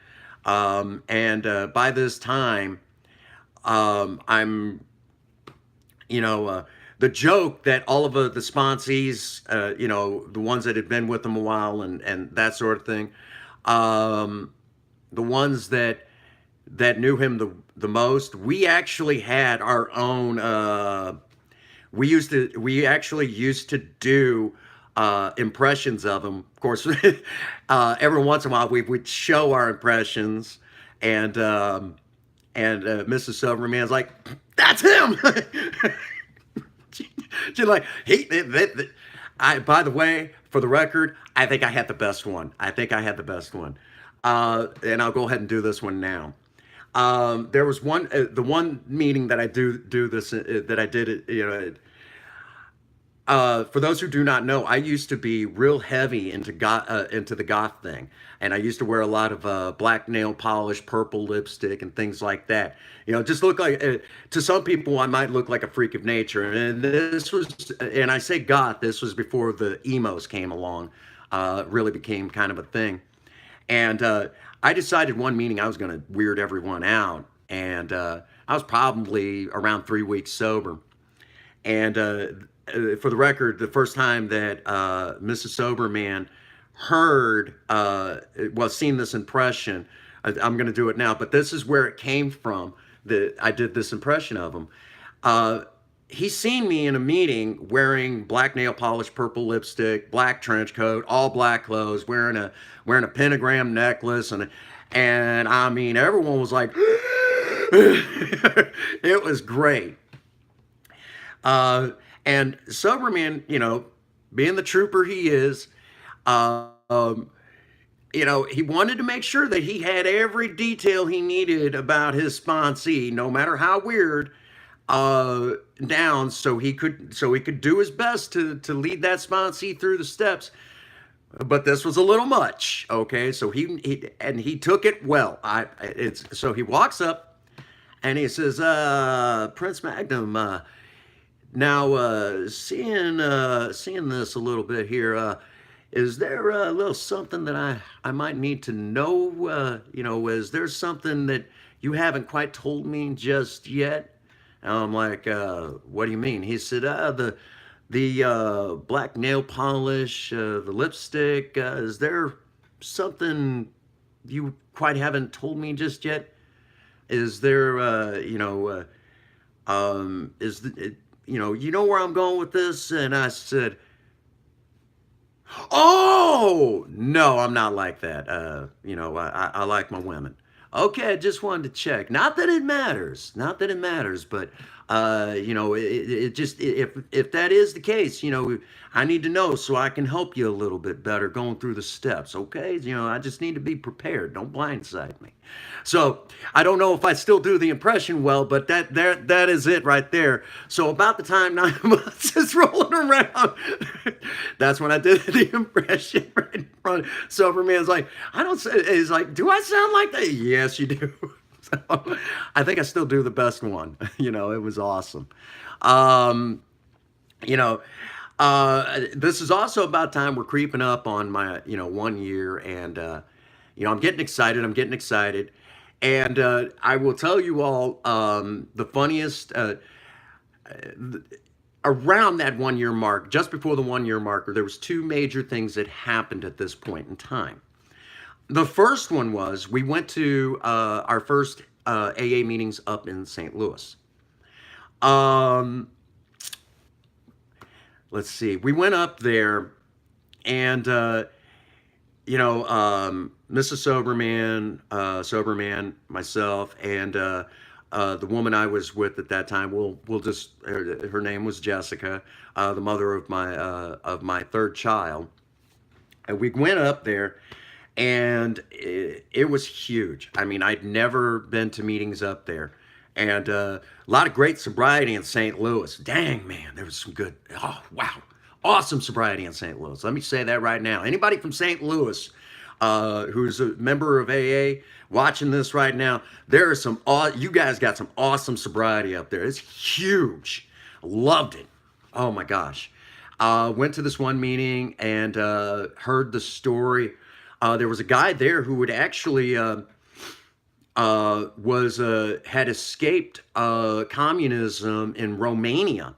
And by this time, I'm, the joke that all of the sponsees, the ones that had been with them a while and that sort of thing, the ones that knew him the most, we actually had our own, we actually used to do impressions of him. Of course, every once in a while we'd show our impressions, and Mrs. Soberman's like, "That's him." She's like, I, by the way, for the record, I think I had the best one. I think I had the best one. And I'll go ahead and do this one now. There was the one meeting that I do this, that I did it, for those who do not know, I used to be real heavy into the goth thing, and I used to wear a lot of black nail polish, purple lipstick, and things like that. Just look like to some people I might look like a freak of nature. And this was, and I say goth. This was before the emos came along, really became kind of a thing. And I decided one meeting I was going to weird everyone out, and I was probably around 3 weeks sober. And for the record, the first time that Mrs. Soberman heard, well, seen this impression, I'm going to do it now, but this is where it came from that I did this impression of him. Uh, he's seen me in a meeting wearing black nail polish, purple lipstick, black trench coat, all black clothes, wearing a pentagram necklace, and I mean, everyone was like, it was great. Uh, and Soberman, being the trooper he is, um, he wanted to make sure that he had every detail he needed about his sponsee, no matter how weird, down, so he could do his best to lead that sponsee through the steps. But this was a little much, okay? So he took it well. So he walks up and he says, Prince Magnum. Now, seeing this a little bit here, is there a little something that I might need to know? Is there something that you haven't quite told me just yet? And I'm like, what do you mean? He said, the black nail polish, the lipstick. Is there something you quite haven't told me just yet? Is there, is the, you know where I'm going with this? And I said, oh, no, I'm not like that. I like my women. Okay, I just wanted to check. Not that it matters. Not that it matters, but it just if that is the case, I need to know so I can help you a little bit better going through the steps. Okay, I just need to be prepared. Don't blindside me. So I don't know if I still do the impression well, but that is it right there. So about the time 9 months is rolling around, that's when I did the impression right in front. Soberman's like, I don't say. He's like, do I sound like that? Yes, you do. So I think I still do the best one. It was awesome. Um, you know, this is also about time we're creeping up on my 1 year, and I'm getting excited. I'm getting excited, and I will tell you all the funniest. Around that 1 year mark, just before the 1 year marker, there was two major things that happened at this point in time. The first one was we went to our first AA meetings up in St. Louis. Um, let's see, we went up there, and Mrs. Soberman, myself, and the woman I was with at that time. We'll just her name was Jessica, the mother of my third child. And we went up there, and it was huge. I mean, I'd never been to meetings up there, and a lot of great sobriety in St. Louis. Dang, man, there was some good. Oh, wow, awesome sobriety in St. Louis. Let me say that right now. Anybody from St. Louis who's a member of AA watching this right now, there are some. You guys got some awesome sobriety up there. It's huge. Loved it. Oh my gosh. Went to this one meeting and heard the story. There was a guy there who would actually was had escaped communism in Romania,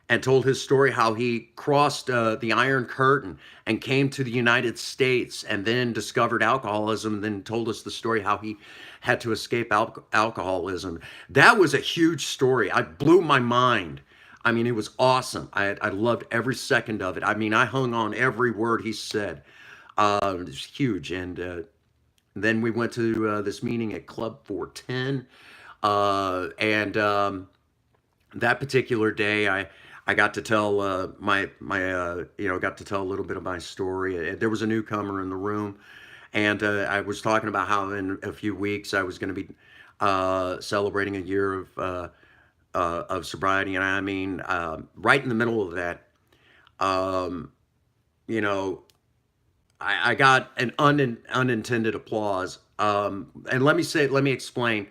and told his story how he crossed the Iron Curtain and came to the United States, and then discovered alcoholism, and then told us the story how he had to escape alcoholism. That was a huge story. I blew my mind. I mean, it was awesome. I loved every second of it. I mean, I hung on every word he said. It was huge. And then we went to this meeting at Club 410. And that particular day, I got to tell got to tell a little bit of my story. There was a newcomer in the room, and I was talking about how in a few weeks I was going to be celebrating a year of sobriety, and I mean, right in the middle of that, um, you know, I got an unintended applause. And let me explain.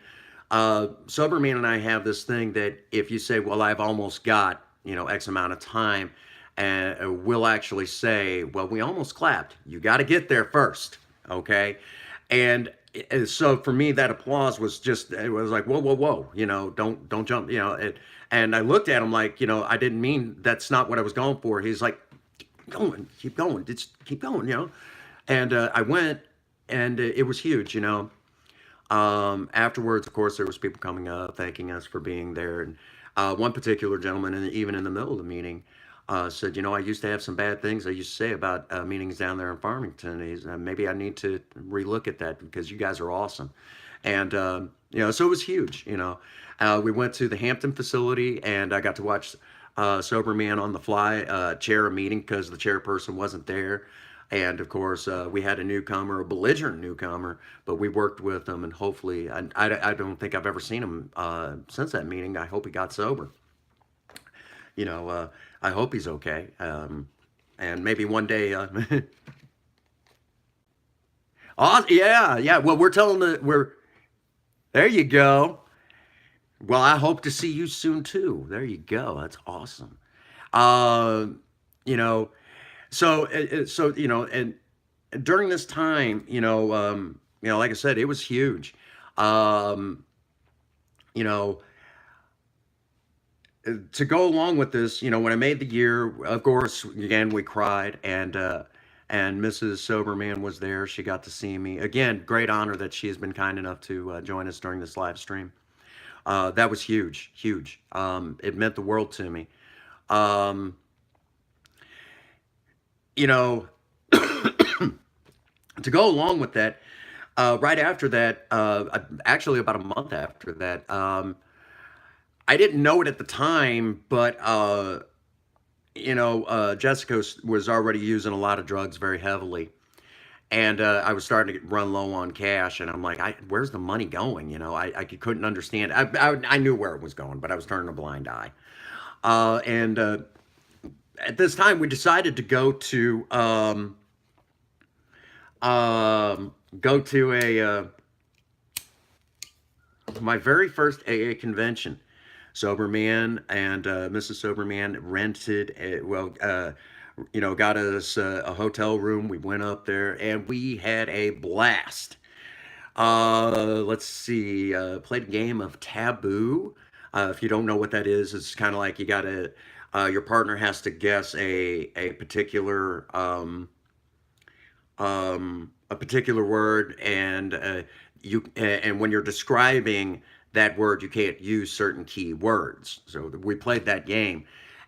Soberman and I have this thing that if you say, well, I've almost got, X amount of time, and we'll actually say, well, we almost clapped. You got to get there first. Okay. And so for me, that applause was just, it was like, whoa, whoa, whoa, don't jump, and I looked at him like, I didn't mean, that's not what I was going for. He's like, keep going, just keep going, And I went, and it was huge, Afterwards, of course, there was people coming up thanking us for being there, and one particular gentleman, and even in the middle of the meeting, said, I used to have some bad things I used to say about meetings down there in Farmington. Maybe I need to relook at that because you guys are awesome, and so it was huge. We went to the Hampton facility, and I got to watch Sober Man on the fly chair a meeting because the chairperson wasn't there. And of course, we had a newcomer, a belligerent newcomer, but we worked with him, and hopefully, I don't think I've ever seen him since that meeting. I hope he got sober. I hope he's okay. And maybe one day. Oh, yeah, yeah. Well, we're there. You go. Well, I hope to see you soon too. There you go. That's awesome. Uh, you know, and during this time, like I said, it was huge. Um, you know, to go along with this, when I made the year, of course, again we cried, and Mrs. Soberman was there. She got to see me again. Great honor that she has been kind enough to join us during this live stream. That was huge, huge. It meant the world to me. Um, you know, to go along with that, right after that, actually about a month after that, I didn't know it at the time, but Jessica was already using a lot of drugs very heavily, and I was starting to run low on cash, and I'm like, where's the money going? I couldn't understand. I knew where it was going, but I was turning a blind eye. And at this time, we decided to go to a my very first AA convention. Soberman and Mrs. Soberman rented got us a hotel room. We went up there and we had a blast. Let's see, played a game of Taboo. If you don't know what that is, it's kind of like your partner has to guess a particular word, and and when you're describing that word, you can't use certain key words. So we played that game,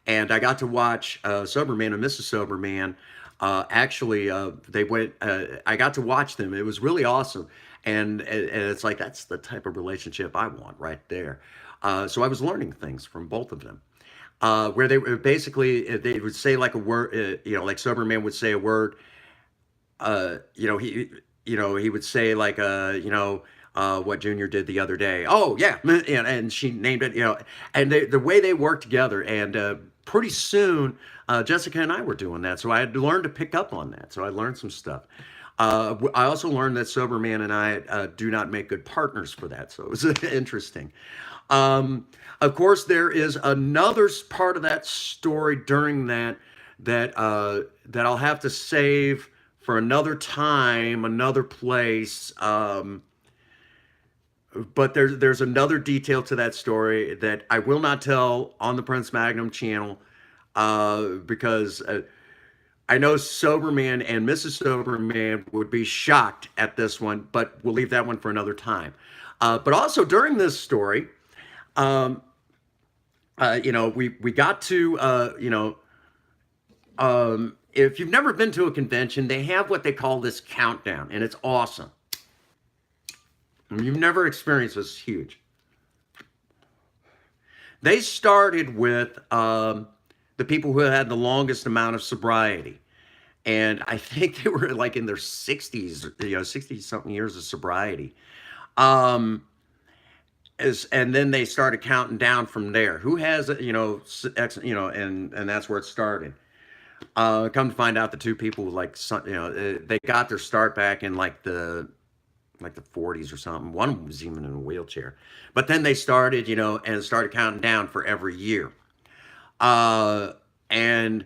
and I got to watch Soberman and Mrs. Soberman. Actually, they went. I got to watch them. It was really awesome, and it's like that's the type of relationship I want right there. So I was learning things from both of them. Where they were basically they would say like a word, like Soberman would say a word, uh, you know, he, he would say like, what Junior did the other day. Oh yeah, and she named it, and the way they worked together, and pretty soon, Jessica and I were doing that, so I had to learn to pick up on that. So I learned some stuff. I also learned that Soberman and I do not make good partners for that, so it was interesting. Of course, there is another part of that story during that I'll have to save for another time, another place. But there's another detail to that story that I will not tell on the Prince Magnum channel because I know Soberman and Mrs. Soberman would be shocked at this one, but we'll leave that one for another time. But also during this story, um, we got to if you've never been to a convention, they have what they call this countdown, and it's awesome. You've never experienced this, huge. They started with the people who had the longest amount of sobriety. And I think they were like in their 60s, 60 something years of sobriety. Um, and then they started counting down from there. Who has, and that's where it started. Come to find out, the two people like, they got their start back in like the 40s or something. One of them was even in a wheelchair. But then they started, and started counting down for every year. Uh, and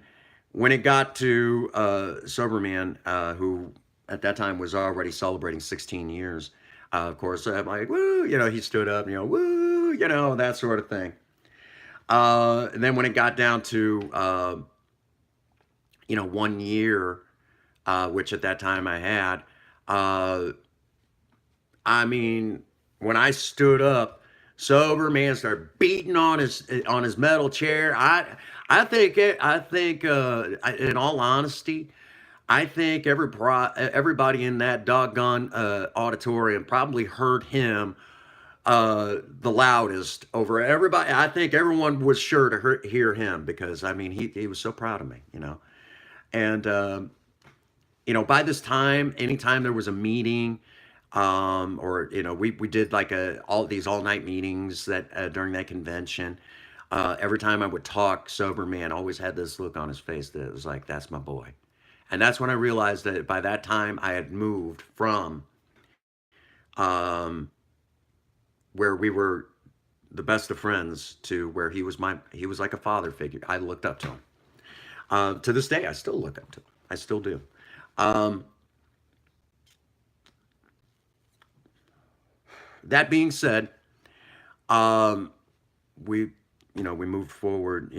when it got to Soberman, who at that time was already celebrating 16 years, of course, I'm like, woo, he stood up, woo, that sort of thing. And then when it got down to, 1 year, which at that time I had, uh, I mean, when I stood up, sober man started beating on his metal chair. In all honesty, I think everybody in that doggone auditorium probably heard him the loudest over everybody. I think everyone was sure to hear him because I mean he was so proud of me. And by this time, anytime there was a meeting, or we did like all these all night meetings that during that convention. Every time I would talk, sober man always had this look on his face that it was like, that's my boy. And that's when I realized that by that time I had moved from um, where we were the best of friends to where he was like a father figure. I looked up to him. To this day, I still look up to him. I still do. Um, that being said, um, we we moved forward.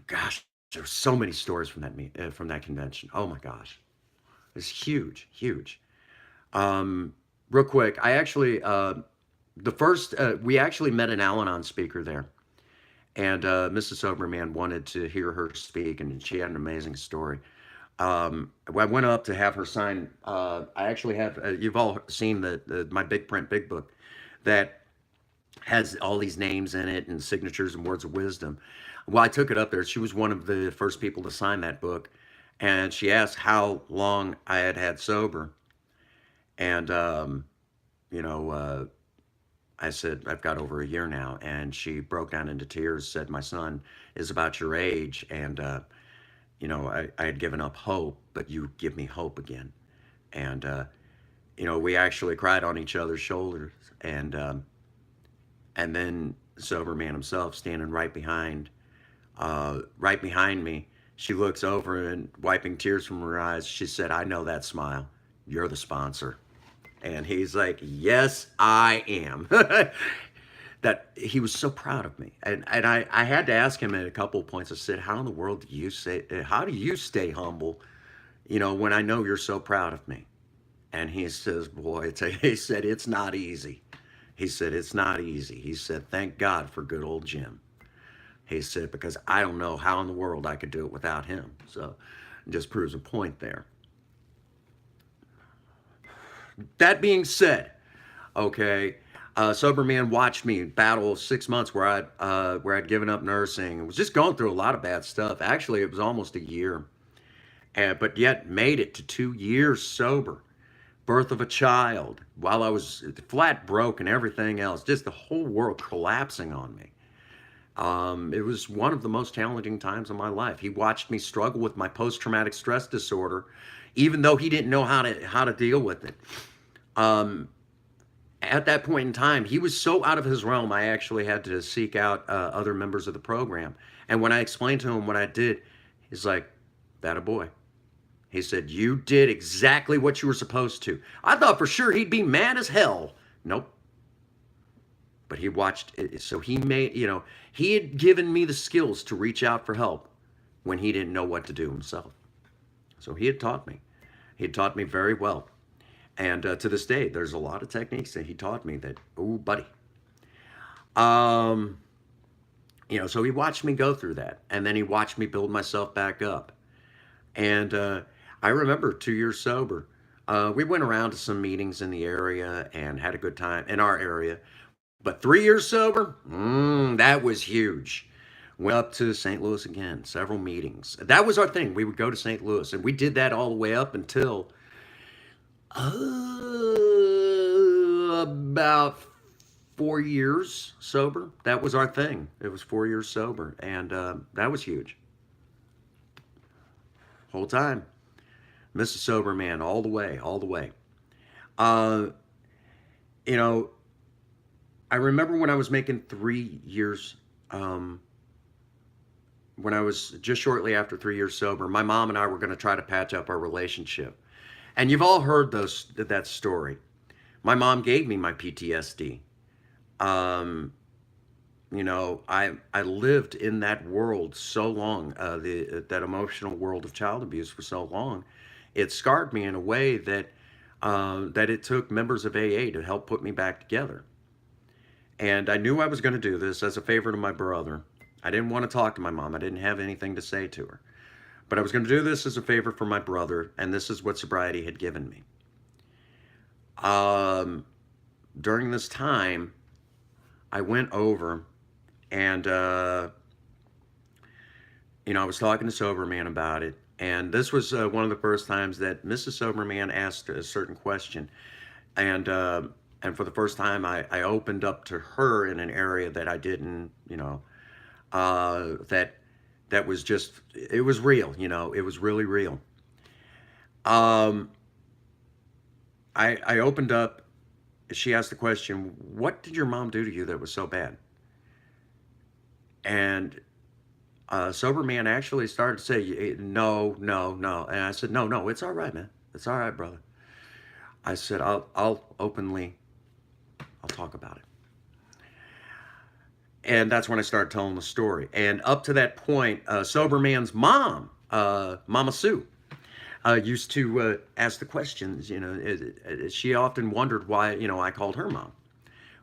Gosh, there's so many stories from from that convention. Oh my gosh, it's huge, huge. Um, Real quick, I actually the first we actually met an Al-Anon speaker there, and Mrs. Soberman wanted to hear her speak, and she had an amazing story. I went up to have her sign. I actually have. You've all seen my big print big book that has all these names in it and signatures and words of wisdom. Well, I took it up there. She was one of the first people to sign that book, and she asked how long I had had sober, and you know, uh, I said I've got over a year now, and she broke down into tears. Said my son is about your age, and I had given up hope, but you give me hope again, and we actually cried on each other's shoulders, and then sober man himself standing right behind me. She looks over and wiping tears from her eyes. She said, "I know that smile. You're the sponsor." And he's like, "Yes, I am." That he was so proud of me, and I had to ask him at a couple of points. I said, "How in the world do you say? How do you stay humble? When I know you're so proud of me." And he says, "Boy, he said it's not easy." He said, "It's not easy." He said, "Thank God for good old Jim." He said, "Because I don't know how in the world I could do it without him." So it just proves a point there. That being said, okay, sober man watched me battle 6 months where I'd given up nursing and was just going through a lot of bad stuff. Actually, it was almost a year, but yet made it to 2 years sober. Birth of a child while I was flat broke and everything else, just the whole world collapsing on me. It was one of the most challenging times of my life. He watched me struggle with my post-traumatic stress disorder, even though he didn't know how to deal with it. Um, at that point in time, he was so out of his realm. I actually had to seek out other members of the program. And when I explained to him what I did, he's like, "That a boy." He said, "You did exactly what you were supposed to." I thought for sure he'd be mad as hell. Nope. But he watched it. So he had given me the skills to reach out for help when he didn't know what to do himself. So he had taught me. He had taught me very well. And to this day, there's a lot of techniques that he taught me that, oh, buddy. Um, so he watched me go through that. And then he watched me build myself back up. And I remember 2 years sober. We went around to some meetings in the area and had a good time in our area. But 3 years sober, that was huge. Went up to St. Louis again, several meetings. That was our thing. We would go to St. Louis, and we did that all the way up until about 4 years sober. That was our thing. It was 4 years sober, and that was huge. Whole time, Mrs. Soberman, all the way, all the way. Uh, you know, I remember when I was making 3 years. When I was just shortly after 3 years sober, my mom and I were going to try to patch up our relationship. And you've all heard that story. My mom gave me my PTSD. Um, I lived in that world so long, that emotional world of child abuse for so long. It scarred me in a way that it took members of AA to help put me back together. And I knew I was going to do this as a favor to my brother. I didn't want to talk to my mom. I didn't have anything to say to her. But I was going to do this as a favor for my brother, and this is what sobriety had given me. Um, During this time, I went over and, I was talking to Soberman about it. And this was one of the first times that Mrs. Soberman asked a certain question. And for the first time, I opened up to her in an area that I didn't, that was just, it was real, it was really real. Um, I opened up, she asked the question, what did your mom do to you that was so bad? And sober man actually started to say, no, no, no. And I said, no, no, it's all right, man. It's all right, brother. I said, I'll openly, I'll talk about it. And that's when I started telling the story. And up to that point, sober man's mom, Mama Sue, used to ask the questions. She often wondered why, I called her mom.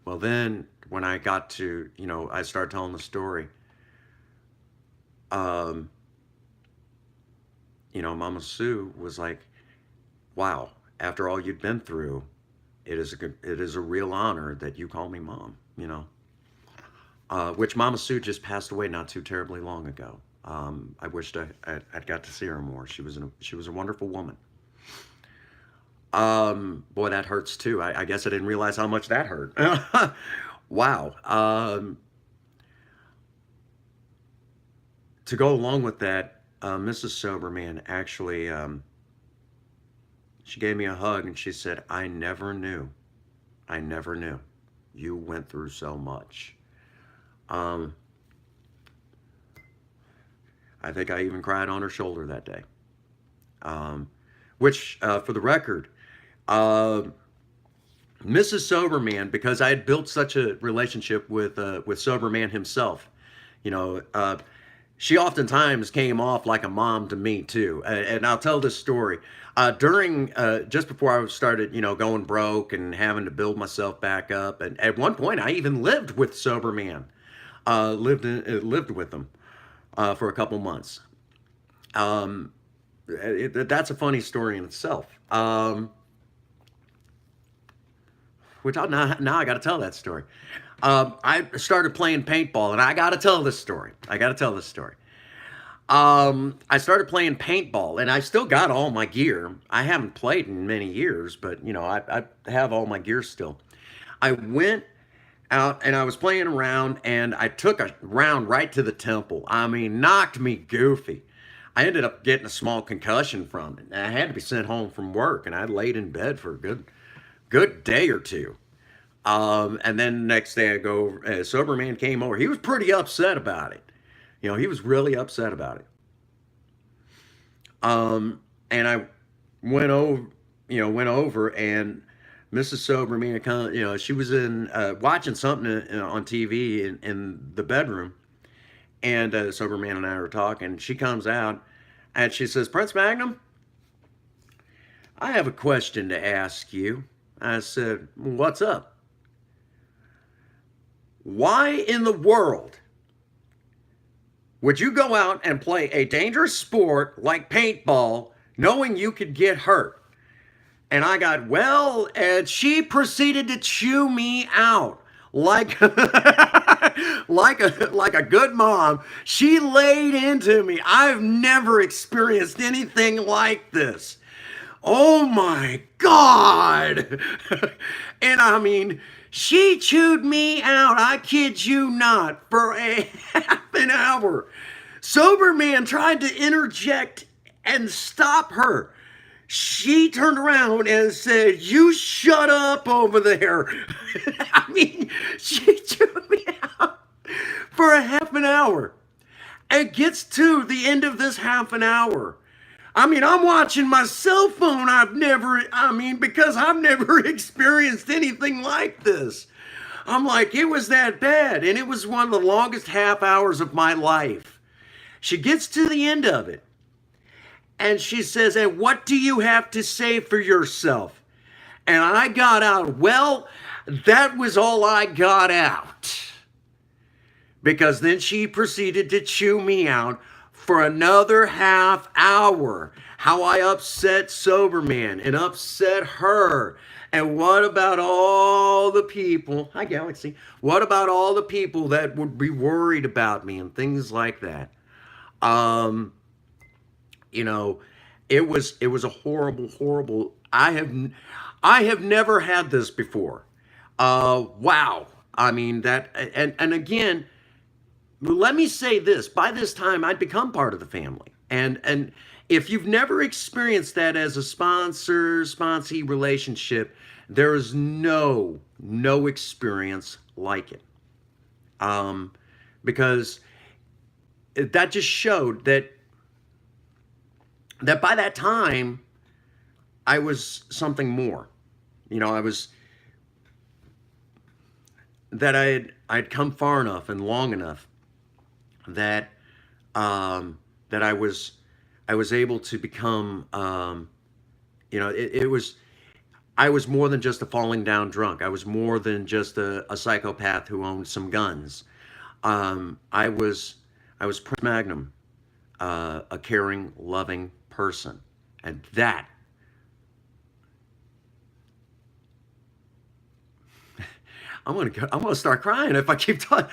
Well, then when I got to, I started telling the story. Um, Mama Sue was like, "Wow, after all you've been through, it is a real honor that you call me mom." Which Mama Sue just passed away not too terribly long ago. I wished I'd got to see her more. She was a wonderful woman. Boy, that hurts too. I guess I didn't realize how much that hurt. Wow. To go along with that, Mrs. Soberman actually, she gave me a hug and she said, I never knew you went through so much. I think I even cried on her shoulder that day. Which, for the record, Mrs. Soberman, because I had built such a relationship with Soberman himself, she oftentimes came off like a mom to me too. And I'll tell this story. During just before I started, going broke and having to build myself back up, and at one point I even lived with Soberman, lived with them for a couple months. That's a funny story in itself. Now I got to tell that story. I started playing paintball, and I got to tell this story. I started playing paintball, and I still got all my gear. I haven't played in many years, but I have all my gear still. I went out and I was playing around, and I took a round right to the temple. I mean, knocked me goofy. I ended up getting a small concussion from it. I had to be sent home from work, and I laid in bed for a good day or two. And then the next day I go, sober man came over. He was pretty upset about it. He was really upset about it. And I went over, and Mrs. Soberman, she was in watching something on TV in the bedroom, and Soberman and I were talking. She comes out, and she says, Prince Magnum, I have a question to ask you. I said, what's up? Why in the world would you go out and play a dangerous sport like paintball knowing you could get hurt? And I got, and she proceeded to chew me out like like a good mom, she laid into me. I've never experienced anything like this. Oh my God. And I mean, she chewed me out, I kid you not, for a half an hour. Soberman tried to interject and stop her. She turned around and said, "You shut up over there." I mean, she chewed me out for a half an hour. And gets to the end of this half an hour. I mean, I'm watching my cell phone. Because I've never experienced anything like this. I'm like, it was that bad. And it was one of the longest half hours of my life. She gets to the end of it. And she says, "And what do you have to say for yourself?" And I got out, "Well, that was all I got out." Because then she proceeded to chew me out for another half hour. How I upset Soberman and upset her. And what about all the people? Hi, Galaxy. What about all the people that would be worried about me and things like that? Um, you know, it was a horrible, horrible. I have never had this before. Wow. I mean that, and again, let me say this: by this time I'd become part of the family, and if you've never experienced that as a sponsee relationship, there is no experience like it. um because that just showed that by that time I was something more. I was that I'd come far enough and long enough that that I was able to become, it was, I was more than just a falling down drunk. I was more than just a psychopath who owned some guns. I was Prince Magnum, a caring, loving person, and that I'm gonna start crying if I keep talking.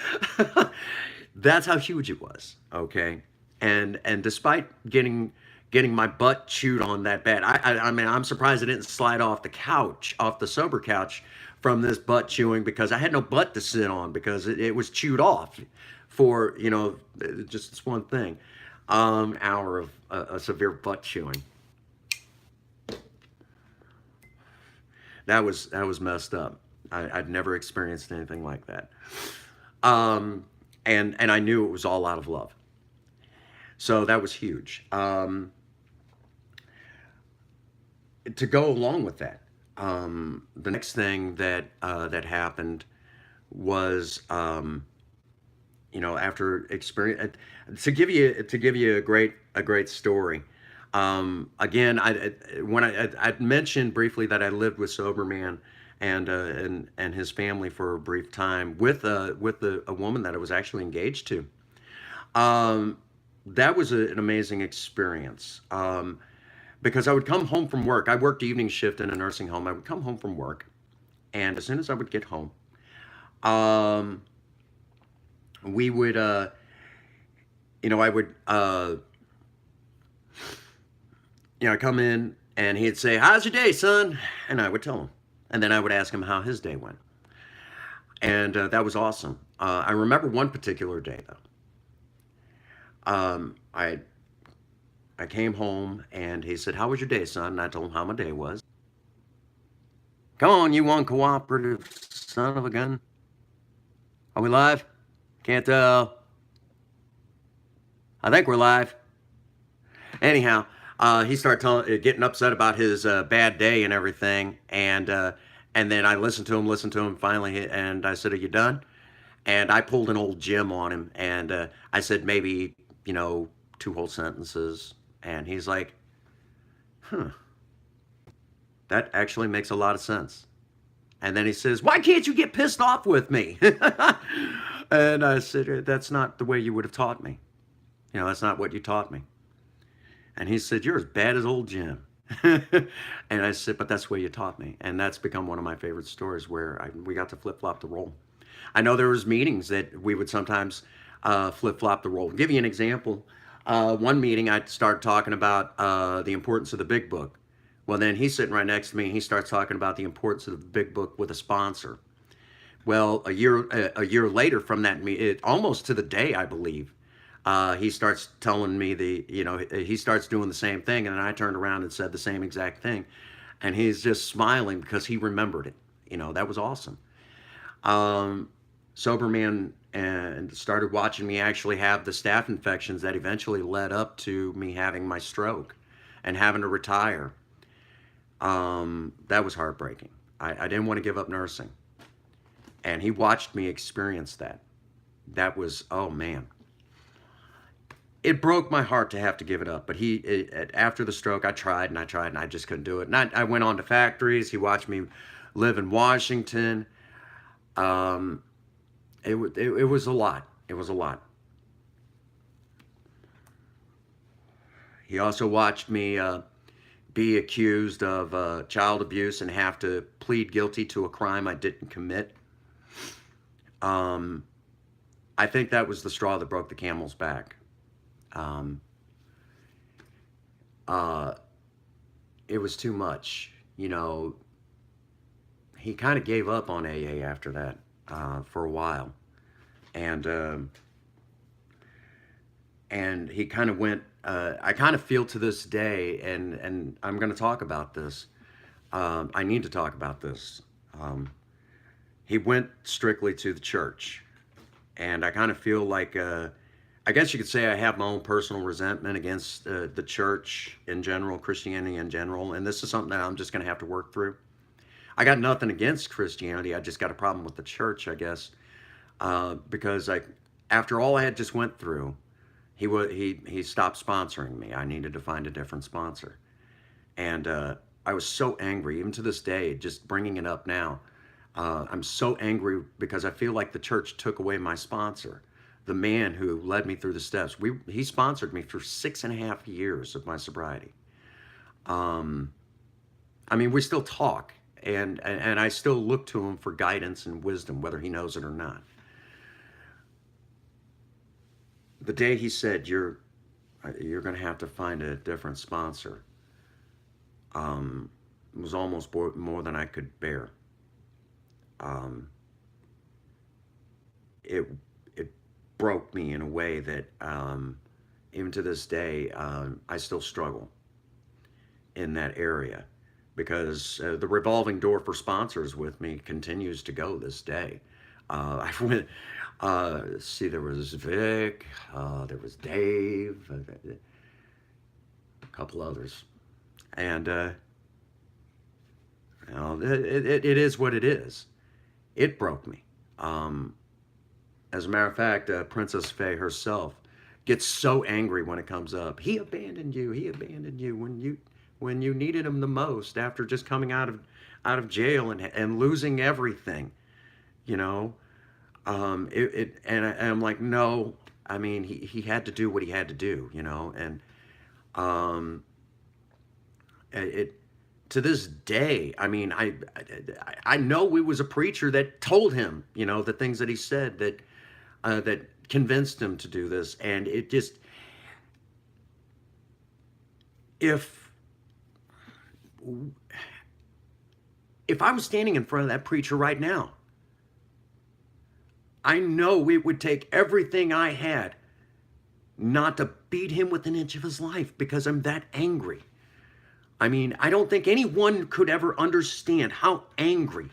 That's how huge it was. Okay, and despite getting my butt chewed on that bad, I mean, I'm surprised I didn't slide off the couch, off the sober couch, from this butt chewing, because I had no butt to sit on because it was chewed off for just this one thing. Hour of a severe butt chewing. That was messed up. I'd never experienced anything like that. Um, and I knew it was all out of love. So that was huge. To go along with that, the next thing that happened was, after experience, to give you a great story. Again, I'd mentioned briefly that I lived with Soberman and his family for a brief time with a woman that I was actually engaged to. Um, that was an amazing experience, because I would come home from work. I worked evening shift in a nursing home. I would come home from work, and as soon as I would get home, um, we would, I would, come in, and he'd say, "How's your day, son?" And I would tell him, and then I would ask him how his day went, and that was awesome. I remember one particular day though. I came home, and he said, "How was your day, son?" And I told him how my day was. "Come on, you uncooperative son of a gun. Are we live? Can't tell. I think we're live." Anyhow, he started getting upset about his bad day and everything, and then I listened to him finally, and I said, "Are you done?" And I pulled an old Jim on him, and I said maybe, two whole sentences, and he's like, "Huh, that actually makes a lot of sense." And then he says, "Why can't you get pissed off with me?" And I said, "That's not the way you would have taught me. That's not what you taught me." And he said, "You're as bad as old Jim." And I said, "But that's the way you taught me." And that's become one of my favorite stories where we got to flip flop the role. I know there was meetings that we would sometimes flip flop the role. Give you an example. One meeting, I started talking about the importance of the big book. Well, then he's sitting right next to me, and he starts talking about the importance of the big book with a sponsor. Well, a year later from that meeting, almost to the day, I believe, he starts telling me he starts doing the same thing, and then I turned around and said the same exact thing, and he's just smiling because he remembered it. That was awesome. Um, Soberman and started watching me actually have the staph infections that eventually led up to me having my stroke and having to retire. That was heartbreaking. I didn't want to give up nursing, and he watched me experience that. That was, oh man, it broke my heart to have to give it up. But after the stroke, I tried and I tried and I just couldn't do it. And I went on to factories. He watched me live in Washington. Um, it was a lot. It was a lot. He also watched me be accused of child abuse and have to plead guilty to a crime I didn't commit. Um, I think that was the straw that broke the camel's back. Um, uh, it was too much. He kind of gave up on AA after that for a while, and he kind of went. I kind of feel to this day, and I'm going to talk about this. I need to talk about this. He went strictly to the church, and I kind of feel like. I guess you could say I have my own personal resentment against the church in general, Christianity in general, and this is something that I'm just going to have to work through. I got nothing against Christianity. I just got a problem with the church, I guess, because after all I had just went through, he stopped sponsoring me. I needed to find a different sponsor, and I was so angry, even to this day, just bringing it up now. I'm so angry because I feel like the church took away my sponsor, the man who led me through the steps. He sponsored me for 6.5 years of my sobriety. I mean, we still talk, and I still look to him for guidance and wisdom, whether he knows it or not. The day he said, you're going to have to find a different sponsor, it was almost more than I could bear. Um, it broke me in a way that even to this day, I still struggle in that area, because the revolving door for sponsors with me continues to go this day. I went, see, there was Vic, there was Dave, a couple others, and it is what it is. It broke me. As a matter of fact, Princess Faye herself gets so angry when it comes up. He abandoned you. He abandoned you when you needed him the most, after just coming out of jail and losing everything. You know, I'm like, no. I mean, he had to do what he had to do. And it to this day, I mean, I know it was a preacher that told him, the things that he said that convinced him to do this. And it just, if I was standing in front of that preacher right now, I know it would take everything I had not to beat him with an inch of his life, because I'm that angry. I mean, I don't think anyone could ever understand how angry.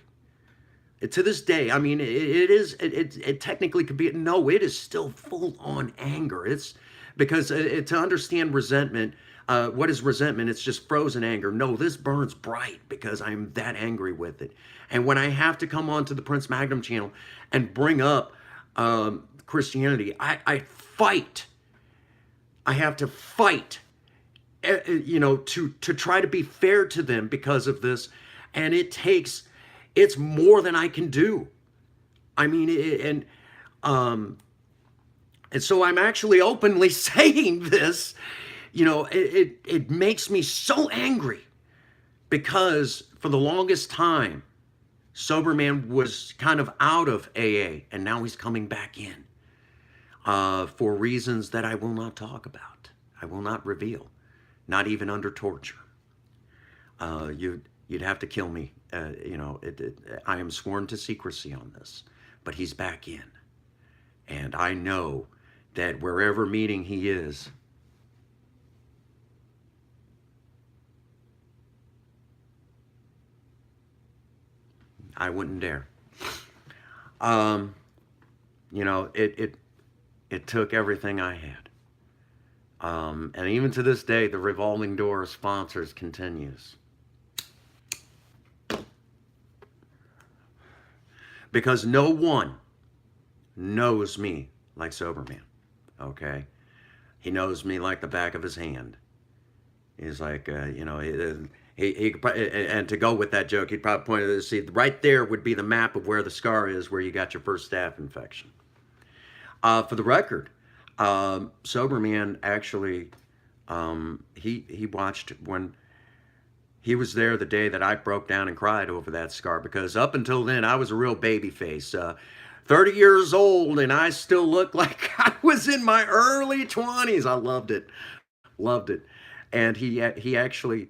To this day, I mean, it technically could be, no, it is still full on anger. It's because to understand resentment, what is resentment? It's just frozen anger. No, this burns bright because I'm that angry with it. And when I have to come onto the Prince Magnum channel and bring up Christianity, I fight. I have to fight, to try to be fair to them because of this. And it's more than I can do. I mean, and so I'm actually openly saying this. It makes me so angry, because for the longest time, Soberman was kind of out of AA, and now he's coming back in for reasons that I will not talk about. I will not reveal, not even under torture. You'd have to kill me. I am sworn to secrecy on this, but he's back in, and I know that wherever meeting he is, I wouldn't dare. Um, it took everything I had. And even to this day, the revolving door of sponsors continues. Because no one knows me like Soberman, okay? He knows me like the back of his hand. He's like, and to go with that joke, he'd probably point to see right there would be the map of where the scar is, where you got your first staph infection. For the record, Soberman actually, he watched when he was there the day that I broke down and cried over that scar, because up until then I was a real baby face. 30 years old and I still look like I was in my early 20s. I loved it. Loved it. And he actually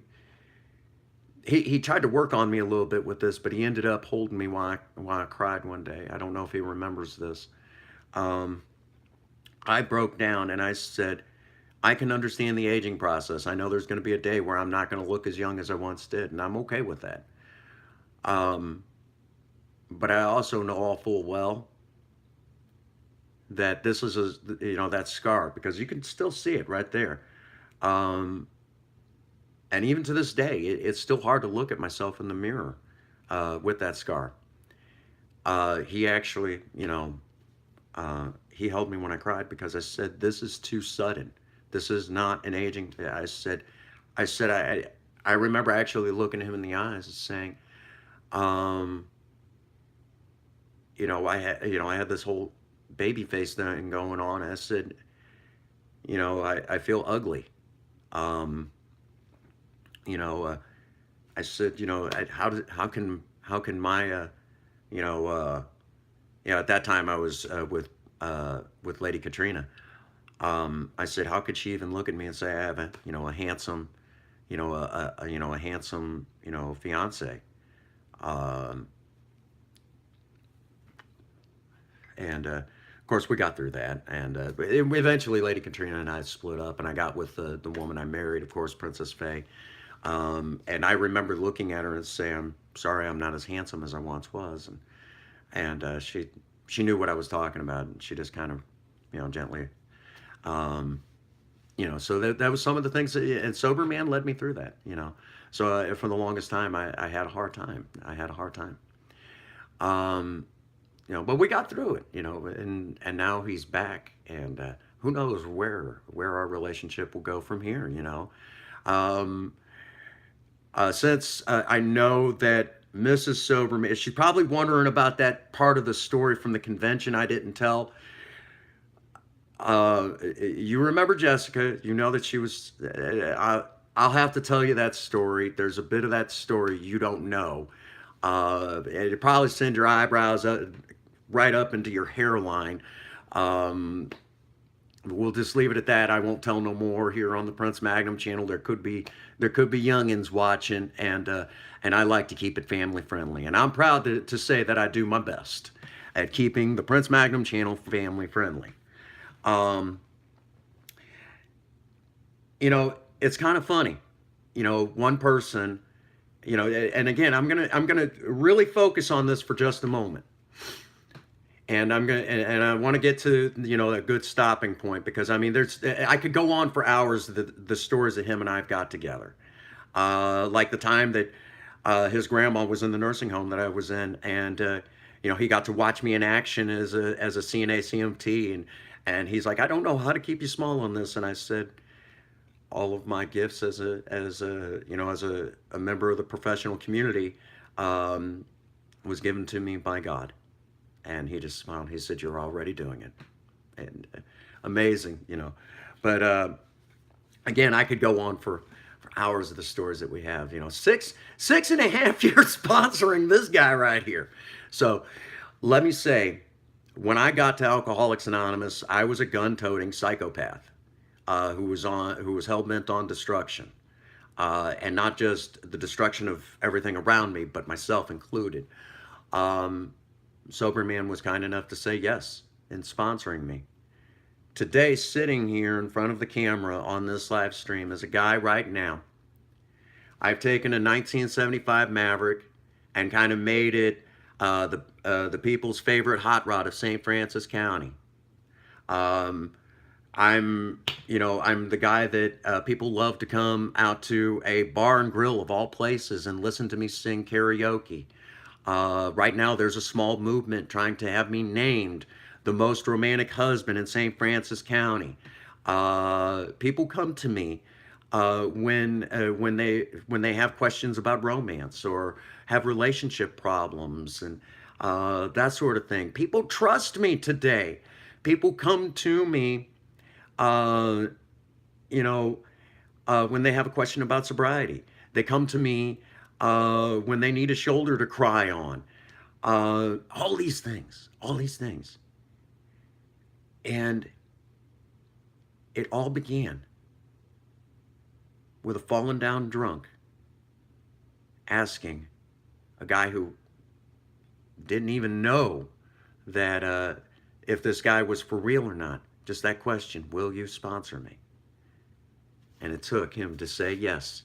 he tried to work on me a little bit with this, but he ended up holding me while I cried one day. I don't know if he remembers this. I broke down and I said, I can understand the aging process. I know there's going to be a day where I'm not going to look as young as I once did, and I'm okay with that. But I also know all full well that this is that scar, because you can still see it right there. And even to this day, it's still hard to look at myself in the mirror with that scar. He actually, he held me when I cried, because I said, this is too sudden. This is not an aging. I remember actually looking him in the eyes and saying, I had this whole baby face thing going on. I said, I feel ugly. I said, how can my, at that time I was with Lady Katrina. I said, how could she even look at me and say I have a handsome, a handsome, fiance? And of course, we got through that, and eventually, Lady Katrina and I split up, and I got with the woman I married, of course, Princess Faye. And I remember looking at her and saying, "I'm sorry, I'm not as handsome as I once was," and she knew what I was talking about, and she just kind of, gently, So that was some of the things and Soberman led me through that, So for the longest time, I had a hard time. I had a hard time. But we got through it, and now he's back, and who knows where our relationship will go from here, Since I know that Mrs. Soberman, she's probably wondering about that part of the story from the convention I didn't tell. You remember Jessica, you know that she was, I'll have to tell you that story. There's a bit of that story you don't know. It'll probably send your eyebrows right up into your hairline. We'll just leave it at that. I won't tell no more here on the Prince Magnum channel. There could be youngins watching, and I like to keep it family friendly. And I'm proud to say that I do my best at keeping the Prince Magnum channel family friendly. It's kind of funny, one person, and again, I'm gonna really focus on this for just a moment. And I want to get to, a good stopping point, because I mean, I could go on for hours, the stories that him and I've got together. Like the time that his grandma was in the nursing home that I was in, and he got to watch me in action as a CNA CMT, and he's like, I don't know how to keep you small on this. And I said, all of my gifts as a member of the professional community was given to me by God. And he just smiled. He said, you're already doing it. And amazing, But again, I could go on for for hours of the stories that we have. You know, six and a half years sponsoring this guy right here. So let me say, when I got to Alcoholics Anonymous, I was a gun-toting psychopath who was hell bent on destruction, and not just the destruction of everything around me, but myself included. Um, Soberman was kind enough to say yes in sponsoring me. Today, sitting here in front of the camera on this live stream is a guy right now. I've taken a 1975 Maverick and kind of made it the people's favorite hot rod of St. Francis County. Um, I'm the guy that people love to come out to a bar and grill of all places and listen to me sing karaoke. Right now, there's a small movement trying to have me named the most romantic husband in St. Francis County. People come to me when they have questions about romance or have relationship problems and that sort of thing. People trust me today. People come to me, uh, when they have a question about sobriety. They come to me when they need a shoulder to cry on. All these things, all these things. And it all began with a fallen down drunk asking a guy who didn't even know that if this guy was for real or not. Just that question, will you sponsor me? And it took him to say yes.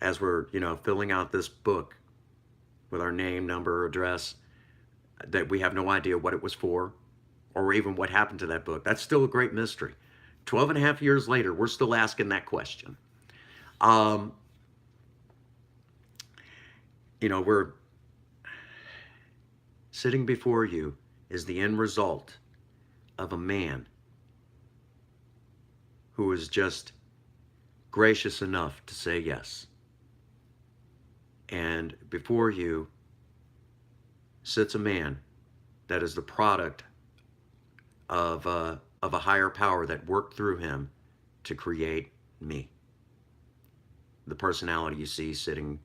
As we're, filling out this book with our name, number, address, that we have no idea what it was for or even what happened to that book. That's still a great mystery. 12 and a half years later, we're still asking that question. We're sitting before you is the end result of a man who was just gracious enough to say yes. And before you sits a man that is the product of a higher power that worked through him to create me. The personality you see sitting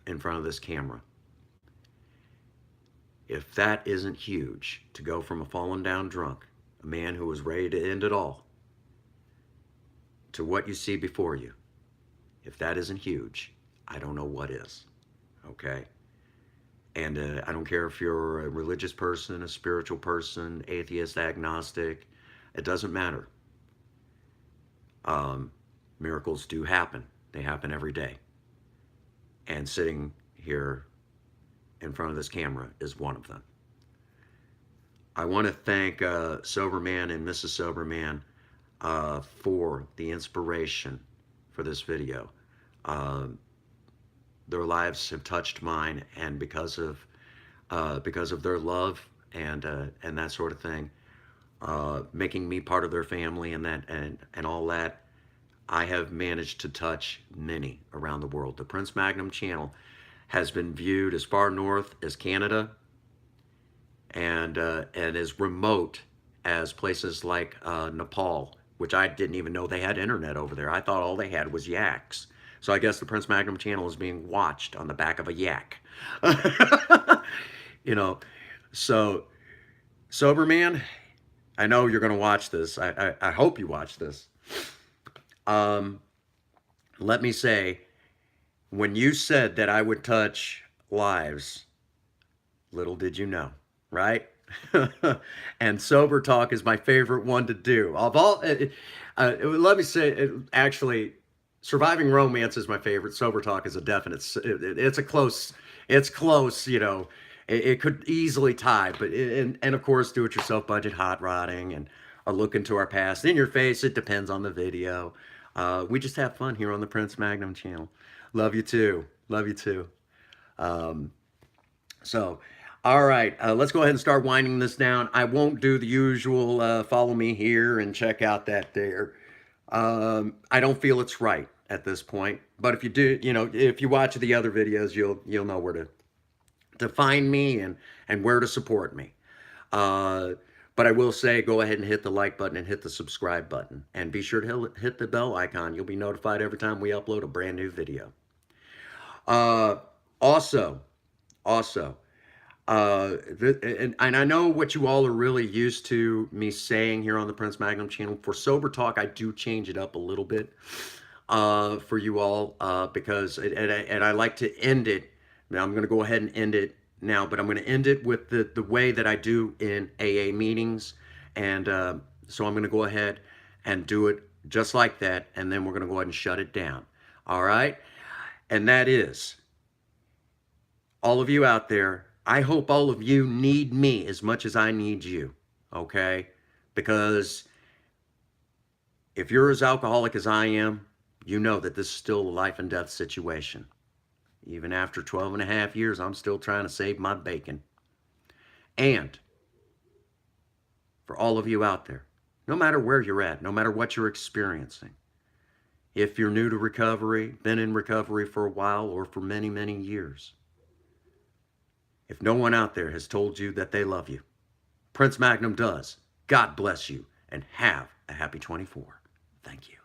in front of this camera. If that isn't huge, to go from a fallen down drunk, a man who was ready to end it all, to what you see before you, if that isn't huge, I don't know what is. Okay? And I don't care if you're a religious person, a spiritual person, atheist, agnostic, it doesn't matter. Miracles do happen. They happen every day. And sitting here in front of this camera is one of them. I want to thank Soberman and Mrs. Soberman for the inspiration for this video. Their lives have touched mine, and because of their love and that sort of thing, making me part of their family and that and all that, I have managed to touch many around the world. The Prince Magnum channel has been viewed as far north as Canada and as remote as places like Nepal, which I didn't even know they had internet over there. I thought all they had was yaks. So I guess the Prince Magnum channel is being watched on the back of a yak. So Soberman, I know you're going to watch this. I hope you watch this. Let me say, when you said that I would touch lives, little did you know, right? And Sober Talk is my favorite one to do. Of all, let me say, actually, Surviving Romance is my favorite. Sober Talk is a definite. It's close. It could easily tie, but and of course, do-it-yourself budget hot rodding and a look into our past. In your face, it depends on the video. We just have fun here on the Prince Magnum channel. Love you too. Love you too. All right, let's go ahead and start winding this down. I won't do the usual follow me here and check out that there. I don't feel it's right at this point, but if you do, if you watch the other videos, you'll know where to find me and where to support me. But But I will say, go ahead and hit the like button and hit the subscribe button. And be sure to hit the bell icon. You'll be notified every time we upload a brand new video. Uh, also, also, and I know what you all are really used to me saying here on the Prince Magnum channel. For Sober Talk, I do change it up a little bit for you all because, and I like to end it. Now I'm going to go ahead and end it now, but I'm going to end it with the way that I do in AA meetings. And so I'm going to go ahead and do it just like that. And then we're going to go ahead and shut it down. All right. And that is, all of you out there, I hope all of you need me as much as I need you. Okay. Because if you're as alcoholic as I am, you know that this is still a life and death situation. Even after 12 and a half years, I'm still trying to save my bacon. And for all of you out there, no matter where you're at, no matter what you're experiencing, if you're new to recovery, been in recovery for a while or for many, many years, if no one out there has told you that they love you, Prince Magnum does. God bless you and have a happy 24. Thank you.